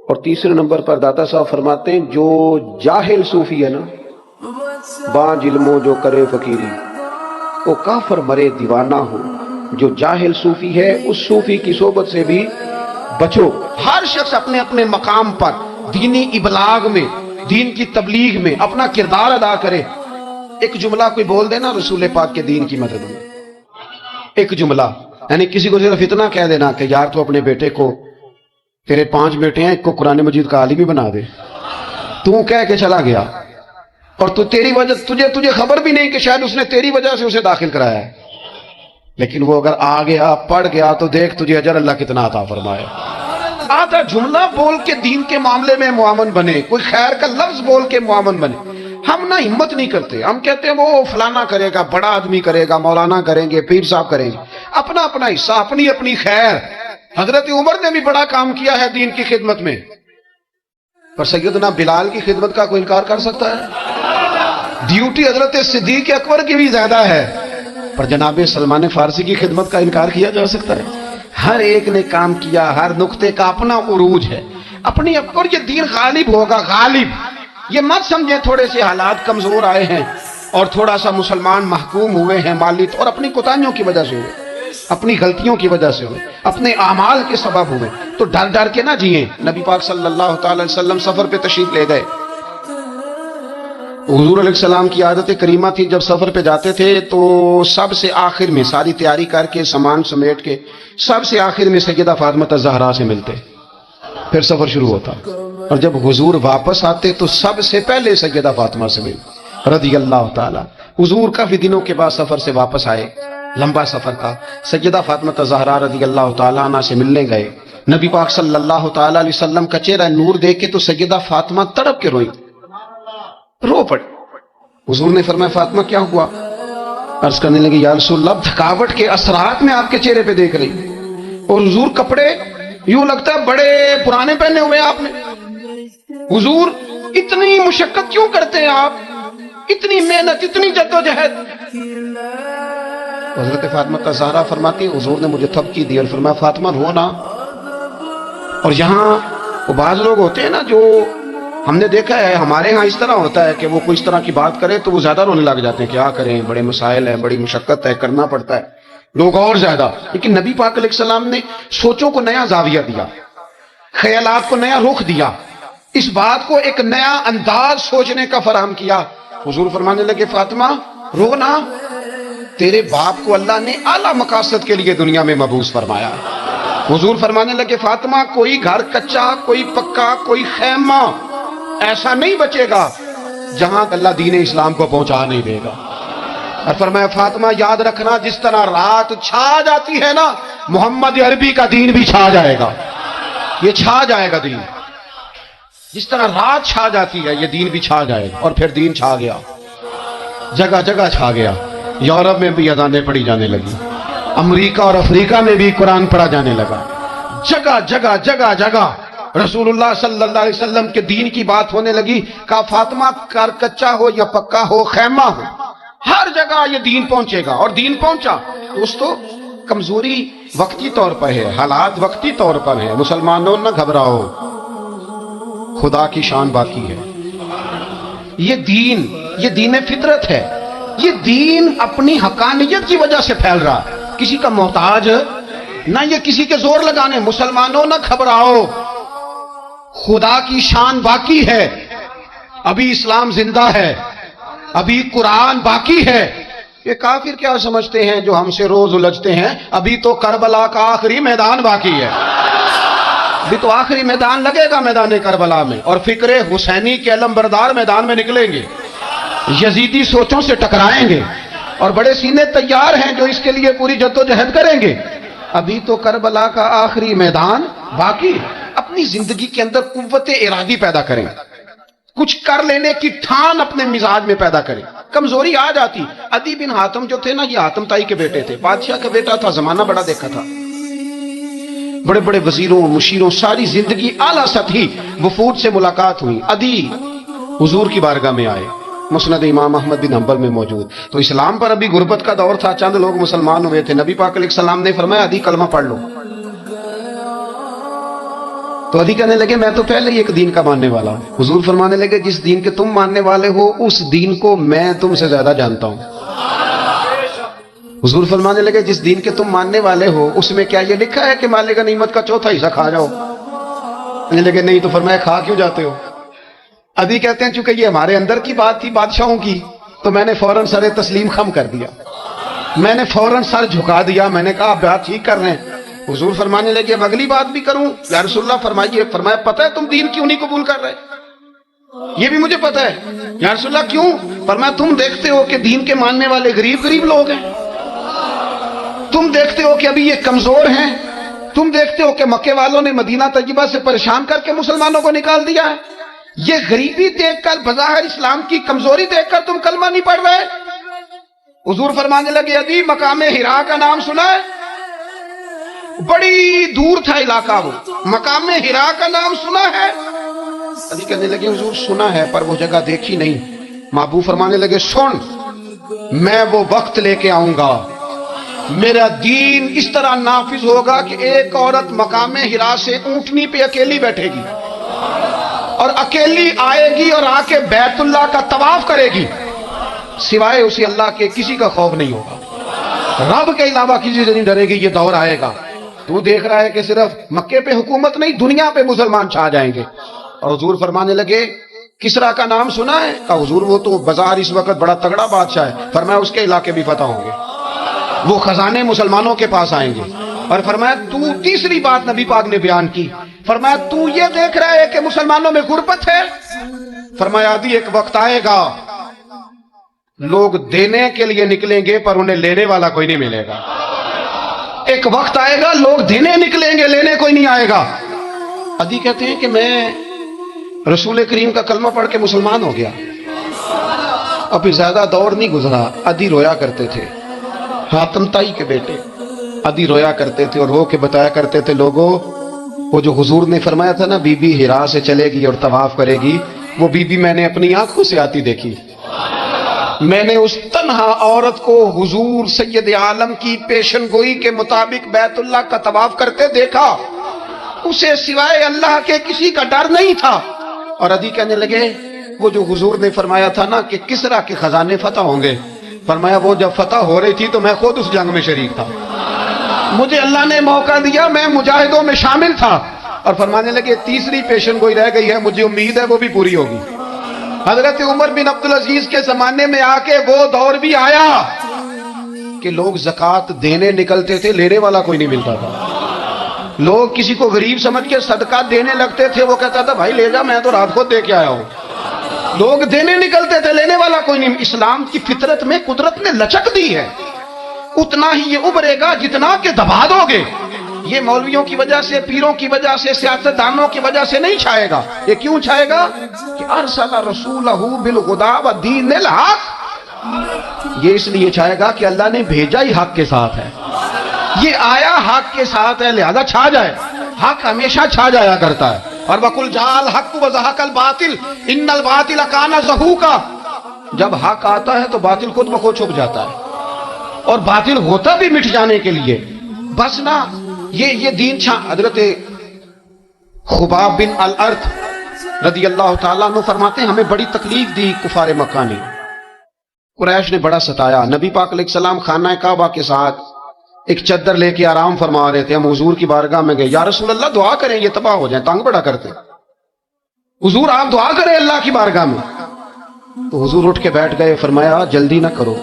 اور تیسرے نمبر پر داتا صاحب فرماتے ہیں جو جاہل صوفی ہے نا, بانج علموں جو کرے فقیری, وہ کافر مرے دیوانہ ہو. جو جاہل صوفی ہے اس صوفی کی صحبت سے بھی بچو. ہر شخص اپنے اپنے مقام پر دینی ابلاغ میں, دین کی تبلیغ میں اپنا کردار ادا کرے. ایک جملہ کوئی بول دے نا رسول پاک کے دین کی مدد میں, ایک جملہ, یعنی کسی کو صرف اتنا کہہ دینا کہ یار تو اپنے بیٹے کو, تیرے 5 بیٹے ہیں, ایک کو قرآن مجید کا عالم ہی بنا دے. تو کہہ کے چلا گیا اور تو تیری وجہ تجھے خبر بھی نہیں کہ شاید اس نے تیری وجہ سے اسے داخل کرایا ہے, لیکن وہ اگر آ گیا پڑھ گیا تو دیکھ تجھے اجر اللہ کتنا عطا فرمائے. آدھا جملہ بول کے دین کے معاملے میں معاون بنے, کوئی خیر کا لفظ بول کے معاون بنے. ہم نہ ہمت نہیں کرتے, ہم کہتے ہیں وہ فلانا کرے گا, بڑا آدمی کرے گا, مولانا کریں گے, پیر صاحب کریں گے, اپنا اپنا حصہ, اپنی اپنی خیر. حضرت عمر نے بھی بڑا کام کیا ہے دین کی خدمت میں, پر سیدنا بلال کی خدمت کا کوئی انکار کر سکتا ہے؟ ڈیوٹی حضرت صدیق اکبر کی بھی زیادہ ہے, پر جناب سلمان فارسی کی خدمت کا انکار کیا جا سکتا ہے؟ ہر ایک نے کام کیا, ہر نقطے کا اپنا عروج ہے, اپنی. اور یہ دین غالب ہوگا, غالب. یہ مت سمجھیں تھوڑے سے حالات کمزور آئے ہیں اور تھوڑا سا مسلمان محکوم ہوئے ہیں مالی, اور اپنی کوتاہیوں کی وجہ سے ہوئے, اپنی غلطیوں کی وجہ سے ہوئے, اپنے اعمال کے سبب ہوئے, تو ڈر ڈر کے نہ جئیں. نبی پاک صلی اللہ تعالی وسلم سفر پہ تشریف لے گئے. حضور علیہ السلام کی عادت کریمہ تھی جب سفر پہ جاتے تھے تو سب سے آخر میں ساری تیاری کر کے سامان سمیٹ کے سب سے آخر میں سیدہ فاطمہ الزہرا سے ملتے, پھر سفر شروع ہوتا. اور جب حضور واپس آتے تو سب سے پہلے سیدہ فاطمہ سے مل رضی اللہ تعالی. حضور کافی دنوں کے بعد سفر سے واپس آئے, لمبا سفر تھا. سیدہ فاطمہ الزہرا رضی اللہ تعالی عنہ سے ملنے گئے. نبی پاک صلی اللہ تعالی علیہ وسلم کا چہرہ نور دیکھ کے تو سیدہ فاطمہ تڑپ کے روئی, رو پڑی. حضور نے فرمایا فاطمہ کیا ہوا؟ عرض کرنے لگی یا رسول اللہ تھکاوٹ کے اثرات میں آپ کے چہرے پہ دیکھ رہی, اور حضور کپڑے یوں لگتا ہے بڑے پرانے پہنے ہوئے آپ نے. حضور اتنی مشقت کیوں کرتے ہیں آپ, اتنی محنت, اتنی جدوجہد؟ حضرت فاطمہ الزہرا فرماتی ہے حضور نے مجھے تھپکی دی اور فرمایا فاطمہ رو نا. اور یہاں وہ بعض لوگ ہوتے ہیں نا جو ہم نے دیکھا ہے ہمارے ہاں اس طرح ہوتا ہے کہ وہ کوئی اس طرح کی بات کرے تو وہ زیادہ رونے لگ جاتے ہیں, کیا کریں, بڑے مسائل ہیں, بڑی مشقت ہے, کرنا پڑتا ہے, لوگ اور زیادہ. لیکن نبی پاک علیہ السلام نے سوچوں کو نیا زاویہ دیا, خیالات کو نیا رخ دیا, اس بات کو ایک نیا انداز سوچنے کا فراہم کیا. حضور فرمانے لگے فاطمہ رو نا, تیرے باپ کو اللہ نے اعلیٰ مقاصد کے لیے دنیا میں مبعوث فرمایا. حضور فرمانے لگے فاطمہ کوئی گھر کچا, کوئی پکا, کوئی خیمہ ایسا نہیں بچے گا جہاں اللہ دین اسلام کو پہنچا نہیں دے گا. اور فرمایا فاطمہ یاد رکھنا جس طرح رات چھا جاتی ہے نا, محمد عربی کا دین بھی چھا جائے گا, یہ چھا جائے گا دین. جس طرح رات چھا جاتی ہے یہ دین بھی چھا جائے گا. اور پھر دین چھا گیا, جگہ جگہ چھا گیا. یورپ میں بھی اذانیں پڑھی جانے لگی, امریکہ اور افریقہ میں بھی قرآن پڑھا جانے لگا. جگہ جگہ جگہ جگہ رسول اللہ صلی اللہ علیہ وسلم کے دین کی بات ہونے لگی. کہا فاطمہ کار کچا ہو یا پکا ہو, خیمہ ہو, ہر جگہ یہ دین پہنچے گا. اور دین پہنچا. دوستو کمزوری وقتی طور پر ہے, حالات وقتی طور پر ہیں, مسلمانوں نہ گھبراؤ, خدا کی شان باقی ہے. یہ دین فطرت ہے, یہ دین اپنی حقانیت کی وجہ سے پھیل رہا ہے. کسی کا محتاج نہ یہ کسی کے زور لگانے. مسلمانوں نہ گھبراؤ, خدا کی شان باقی ہے, ابھی اسلام زندہ ہے, ابھی قرآن باقی ہے. یہ کافر کیا سمجھتے ہیں جو ہم سے روز الجھتے ہیں, ابھی تو کربلا کا آخری میدان باقی ہے, ابھی تو آخری میدان لگے گا میدان کربلا میں, اور فکر حسینی کے علم بردار میدان میں نکلیں گے, یزیدی سوچوں سے ٹکرائیں گے, اور بڑے سینے تیار ہیں جو اس کے لیے پوری جدوجہد کریں گے. ابھی تو کربلا کا آخری میدان باقی. اپنی زندگی کے اندر قوت ارادی پیدا کریں, کچھ کر لینے کی ٹھان اپنے مزاج میں پیدا کریں. کمزوری آ جاتی. عدی بن حاتم جو تھے نا, یہ حاتم تائی کے بیٹے تھے, بادشاہ کا بیٹا تھا, زمانہ بڑا دیکھا تھا, بڑے بڑے وزیروں مشیروں, ساری زندگی اعلیٰ سطحی وفود سے ملاقات ہوئی. عدی حضور کی بارگاہ میں آئے, مسند امام احمد بن حنبل میں موجود. تو اسلام پر ابھی غربت کا دور تھا, چند لوگ مسلمان ہوئے تھے. نبی پاک علیہ السلام نے فرمایا عدی کلمہ پڑھ لو. تو عدی کہنے لگے میں تو پہلے ہی ایک دین کا ماننے والا ہوں. حضور فرمانے لگے جس دین کے تم ماننے والے ہو اس دین کو میں تم سے زیادہ جانتا ہوں. حضور فرمانے لگے جس دین کے تم ماننے والے ہو اس میں کیا یہ لکھا ہے کہ مال غنیمت کا چوتھا حصہ کھا جاؤ؟ کہنے لگے نہیں. تو فرمایا کھا کیوں جاتے ہو؟ عدی کہتے ہیں چونکہ یہ ہمارے اندر کی بات تھی بادشاہوں کی, تو میں نے فوراً سر تسلیم خم کر دیا, میں نے فوراً سر جھکا دیا. میں نے کہا آپ بات ٹھیک کر رہے ہیں. حضور فرمانے لگے اب اگلی بات بھی کروں یا رسول اللہ فرمائیے. فرمایا پتہ ہے تم دین کیوں نہیں قبول کر رہے؟ یہ بھی مجھے پتہ ہے. یا رسول اللہ کیوں؟ فرمایا تم دیکھتے ہو کہ دین کے ماننے والے غریب غریب لوگ ہیں, تم دیکھتے ہو کہ ابھی یہ کمزور ہیں, تم دیکھتے ہو کہ مکے والوں نے مدینہ طیبہ سے پریشان کر کے مسلمانوں کو نکال دیا ہے. یہ غریبی دیکھ کر, بظاہر اسلام کی کمزوری دیکھ کر تم کلمہ نہیں پڑھ رہے. حضور فرمانے لگے عدی مقام ہرا کا نام سنا ہے؟ بڑی دور تھا علاقہ وہ, مقام ہرا کا نام سنا ہے؟ عدی کہنے لگے حضور سنا ہے پر وہ جگہ دیکھی نہیں. محبوب فرمانے لگے سن, میں وہ وقت لے کے آؤں گا, میرا دین اس طرح نافذ ہوگا کہ ایک عورت مقام ہرا سے اونٹنی پہ اکیلی بیٹھے گی اور اکیلی آئے گی اور آ کے بیت اللہ کا طواف کرے گی, سوائے اسے اللہ کے کسی کا خوف نہیں ہوگا, رب کے علاوہ کسی سے نہیں ڈرے گی. یہ دور آئے گا. تو دیکھ رہا ہے کہ صرف مکے پہ حکومت نہیں, دنیا پہ مسلمان چھا جائیں گے. اور حضور فرمانے لگے کسرا کا نام سنا ہے؟ کہا حضور وہ تو بازار اس وقت بڑا تگڑا بادشاہ ہے. فرمایا اس کے علاقے بھی فتح ہوں گے, وہ خزانے مسلمانوں کے پاس آئیں گے. اور فرمایا تو تیسری بات نبی پاک نے بیان کی, فرمایا تو یہ دیکھ رہا ہے کہ مسلمانوں میں غربت ہے؟ فرمایا عدی ایک وقت آئے گا لوگ دینے کے لیے نکلیں گے پر انہیں لینے والا کوئی نہیں ملے گا. ایک وقت آئے گا لوگ دینے نکلیں گے, لینے کوئی نہیں آئے گا. عدی کہتے ہیں کہ میں رسول کریم کا کلمہ پڑھ کے مسلمان ہو گیا. ابھی زیادہ دور نہیں گزرا, عدی رویا کرتے تھے, حاتم تائی کے بیٹے عدی رویا کرتے تھے اور رو کے بتایا کرتے تھے لوگوں وہ جو حضور نے فرمایا تھا نا بی بی ہرا سے چلے گی اور طواف کرے گی, وہ بی بی میں نے اپنی آنکھوں سے آتی دیکھی. میں نے اس تنہا عورت کو حضور سید عالم کی پیشن گوئی کے مطابق بیت اللہ کا طواف کرتے دیکھا, اسے سوائے اللہ کے کسی کا ڈر نہیں تھا. اور عدی کہنے لگے وہ جو حضور نے فرمایا تھا نا کہ کسرا کے خزانے فتح ہوں گے, فرمایا وہ جب فتح ہو رہی تھی تو میں خود اس جنگ میں شریک تھا, مجھے اللہ نے موقع دیا, میں مجاہدوں میں شامل تھا. اور فرمانے لگے تیسری پیشن گوئی رہ گئی ہے, مجھے امید ہے وہ بھی پوری ہوگی. حضرت عمر بن عبدالعزیز کے زمانے میں آ کے وہ دور بھی آیا کہ لوگ زکوٰۃ دینے نکلتے تھے, لینے والا کوئی نہیں ملتا تھا. لوگ کسی کو غریب سمجھ کے صدقہ دینے لگتے تھے, وہ کہتا تھا بھائی لے جا, میں تو رات خود دے کے آیا ہوں. لوگ دینے نکلتے تھے, لینے والا کوئی نہیں. اسلام کی فطرت میں قدرت نے لچک دی ہے, اتنا ہی یہ ابھرے گا جتنا کہ دبا دو گے. یہ مولویوں کی وجہ سے, پیروں کی وجہ سے, سیاستدانوں کی وجہ سے نہیں چھائے گا. یہ کیوں چھائے گا کہ ارسل رسولہ بالہدی ودین الحق, یہ اس لیے چھائے گا کہ اللہ نے بھیجا ہی حق کے ساتھ ہے, یہ آیا حق کے ساتھ ہے, لہذا چھا جائے. حق ہمیشہ چھا جایا کرتا ہے. اور وَقُلْ جَاءَ الْحَقُّ وَزَهَقَ الْبَاطِلُ إِنَّ الْبَاطِلَ كَانَ زَهُوقًا. جب حق آتا ہے تو باطل خود بخود چھپ جاتا ہے, اور باطل ہوتا بھی مٹ جانے کے لیے. بس نا یہ دین چھا. حضرت خباب بن الارت رضی اللہ تعالیٰ عنہ فرماتے ہیں ہمیں بڑی تکلیف دی کفار مکہ نے, قریش نے بڑا ستایا. نبی پاک علیہ السلام خانہ کعبہ کے ساتھ ایک چادر لے کے آرام فرما رہے تھے. ہم حضور کی بارگاہ میں گئے, یا رسول اللہ دعا کریں یہ تباہ ہو جائیں, تنگ بڑا کرتے. حضور آپ دعا کریں اللہ کی بارگاہ میں. تو حضور اٹھ کے بیٹھ گئے, فرمایا جلدی نہ کرو,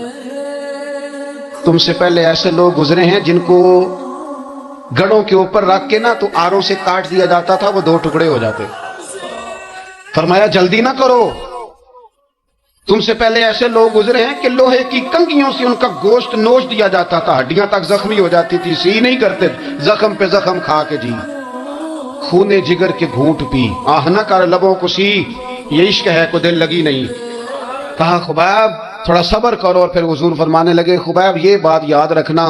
تم سے پہلے ایسے لوگ گزرے ہیں جن کو گڑوں کے اوپر رکھ کے نا تو آروں سے کاٹ دیا جاتا تھا, وہ 2 ٹکڑے ہو جاتے. فرمایا جلدی نہ کرو, تم سے پہلے ایسے لوگ گزرے ہیں کہ لوہے کی کنگھیوں سے ان کا گوشت نوچ دیا جاتا تھا, ہڈیاں تک زخمی ہو جاتی تھی, سی نہیں کرتے, زخم پہ زخم کھا کے جی خونے جگر کے گھونٹ پی, آہ نہ کر لبوں کو سی, یہ عشق ہے کو دل لگی نہیں. کہا خبیب تھوڑا صبر کرو. اور پھر حضور فرمانے لگے خبیب یہ بات یاد رکھنا,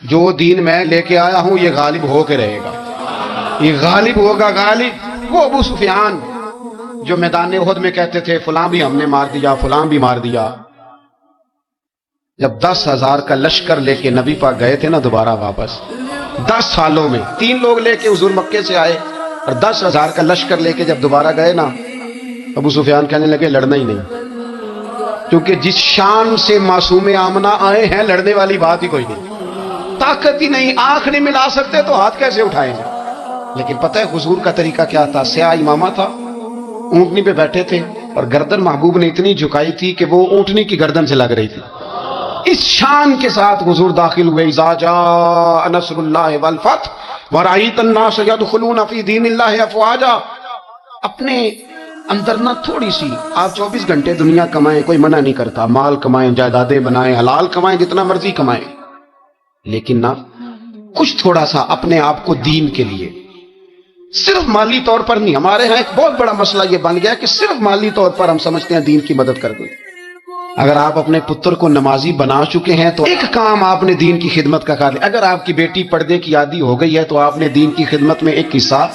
جو دین میں لے کے آیا ہوں یہ غالب ہو کے رہے گا, یہ غالب ہوگا. غالب وہ ابو سفیان جو میدان احد میں کہتے تھے فلاں بھی ہم نے مار دیا, فلاں بھی مار دیا. جب 10,000 کا لشکر لے کے نبی پاک گئے تھے نا دوبارہ واپس, 10 سالوں میں 3 لوگ لے کے حضور مکے سے آئے, اور 10,000 کا لشکر لے کے جب دوبارہ گئے نا, ابو سفیان کہنے لگے لڑنا ہی نہیں, کیونکہ جس شان سے معصوم آمنہ آئے ہیں لڑنے والی بات ہی کوئی نہیں, طاقت ہی نہیں, آنکھ نہیں ملا سکتے تو ہاتھ کیسے اٹھائیں گے. لیکن پتہ ہے حضور کا طریقہ کیا تھا؟ سیاہ امامہ تھا, اونٹنی پہ بیٹھے تھے, اور گردن محبوب نے اتنی جھکائی تھی کہ وہ اونٹنی کی گردن سے لگ رہی تھی. اس شان کے ساتھ حضور داخل ہوئے, اذا جاء نصر اللہ والفتح ورأیت الناس يدخلون فی دین اللہ افواجا. اپنے اندر نہ تھوڑی سی, آپ 24 گھنٹے دنیا کمائیں, کوئی منع نہیں کرتا, مال کمائیں, جائیدادیں بنائیں, حلال کمائیں, جتنا مرضی کمائیں, لیکن نہ کچھ تھوڑا سا اپنے آپ کو دین کے لیے, صرف مالی طور پر نہیں. ہمارے ہاں ایک بہت بڑا مسئلہ یہ بن گیا کہ صرف مالی طور پر ہم سمجھتے ہیں دین کی مدد کر دیں. اگر آپ اپنے پتر کو نمازی بنا چکے ہیں تو ایک کام آپ نے دین کی خدمت کا کر لیا. اگر آپ کی بیٹی پردے کی عادی ہو گئی ہے تو آپ نے دین کی خدمت میں ایک حصہ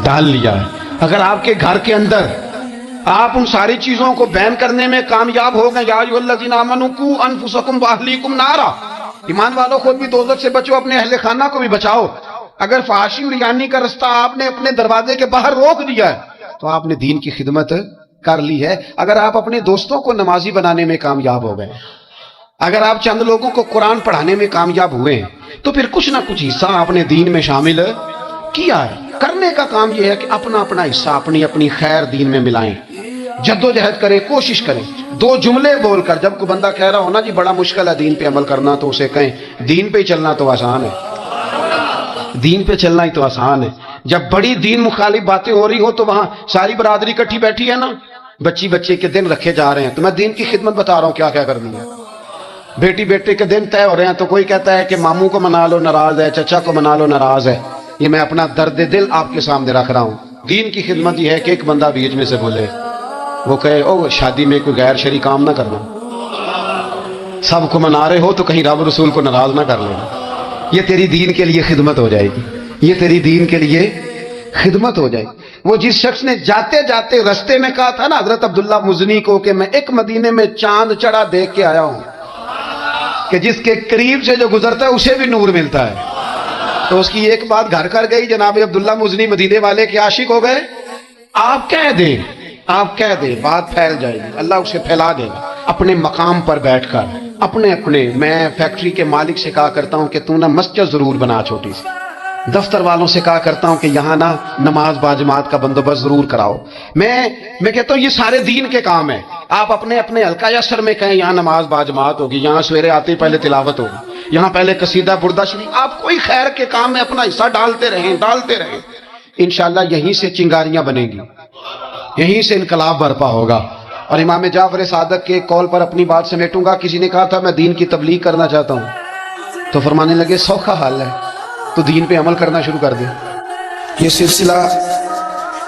ڈال لیا ہے. اگر آپ کے گھر کے اندر آپ ان ساری چیزوں کو بین کرنے میں کامیاب ہو گئے, یا ایھا الذین آمنوا قوا انفسکم واہلیکم نارا, ایمان والوں خود بھی دوزخ سے بچو, اپنے اہل خانہ کو بھی بچاؤ. اگر فحاشی اور ریانی کا رستہ آپ نے اپنے دروازے کے باہر روک دیا ہے تو آپ نے دین کی خدمت کر لی ہے. اگر آپ اپنے دوستوں کو نمازی بنانے میں کامیاب ہو گئے, اگر آپ چند لوگوں کو قرآن پڑھانے میں کامیاب ہوئے ہیں, تو پھر کچھ نہ کچھ حصہ آپ نے دین میں شامل کیا ہے. کرنے کا کام یہ ہے کہ اپنا اپنا حصہ اپنی اپنی خیر دین میں ملائیں, جدوجہد کریں, کوشش کریں. 2 جملے بول کر, جب کوئی بندہ کہہ رہا ہو نا جی بڑا مشکل ہے دین پہ عمل کرنا, تو اسے کہیں دین پہ ہی چلنا تو آسان ہے, دین پہ چلنا ہی تو آسان ہے. جب بڑی دین مخالف باتیں ہو رہی ہو تو وہاں ساری برادری اکٹھی بیٹھی ہے نا, بچے کے دن رکھے جا رہے ہیں, تو میں دین کی خدمت بتا رہا ہوں کیا کیا کرنی ہے. بیٹے کے دن طے ہو رہے ہیں, تو کوئی کہتا ہے کہ ماموں کو منا لو ناراض ہے, چچا کو منا لو ناراض ہے. یہ میں اپنا درد دل آپ کے سامنے رکھ رہا ہوں. دین کی خدمت یہ ہے کہ ایک بندہ بیچ میں سے بولے, وہ کہے او شادی میں کوئی غیر شرعی کام نہ کرنا, سب کو منا رہے ہو تو کہیں رب رسول کو ناراض نہ کر لینا. یہ تیری دین کے لیے خدمت ہو جائے گی, یہ تیری دین کے لیے خدمت ہو جائے گی. وہ جس شخص نے جاتے جاتے رستے میں کہا تھا نا حضرت عبداللہ مزنی کو کہ میں ایک مدینے میں چاند چڑھا دیکھ کے آیا ہوں کہ جس کے قریب سے جو گزرتا ہے اسے بھی نور ملتا ہے, تو اس کی ایک بات گھر کر گئی, جناب عبداللہ مزنی مدینے والے کے عاشق ہو گئے. آپ کہہ دیں بات پھیل جائے گی, اللہ اسے پھیلا دے گا. اپنے مقام پر بیٹھ کر اپنے میں فیکٹری کے مالک سے کہا کرتا ہوں کہ تو نا مسجد ضرور بنا چھوٹی سی, دفتر والوں سے کہا کرتا ہوں کہ یہاں نا نماز باجماعت کا بندوبست ضرور کراؤ. میں کہتا ہوں یہ سارے دین کے کام ہیں. آپ اپنے حلقہ یا سر میں کہیں یہاں نماز باجماعت ہوگی, یہاں سویرے آتے ہی پہلے تلاوت ہوگی, یہاں پہلے قصیدہ بردہ شریف. آپ کوئی خیر کے کام میں اپنا حصہ ڈالتے رہیں. انشاءاللہ یہیں سے چنگاریاں بنیں گی, یہیں سے انقلاب برپا ہوگا. اور امام جعفر صادق کے قول پر اپنی بات سمیٹوں گا. کسی نے کہا تھا میں دین کی تبلیغ کرنا چاہتا ہوں, تو فرمانے لگے سوکھا حال ہے, تو دین پہ عمل کرنا شروع کر دیں. یہ سلسلہ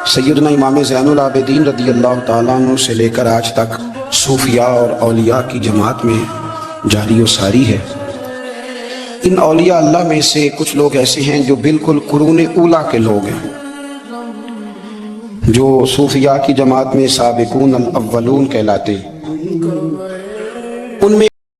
سیدنا امام زین العابدین رضی اللہ تعالیٰ عنہ سے لے کر آج تک صوفیاء اور اولیاء کی جماعت میں جاری و ساری ہے. ان اولیاء اللہ میں سے کچھ لوگ ایسے ہیں جو بالکل قرون اولیٰ کے لوگ ہیں, جو صوفیاء کی جماعت میں سابقون الاولون کہلاتے.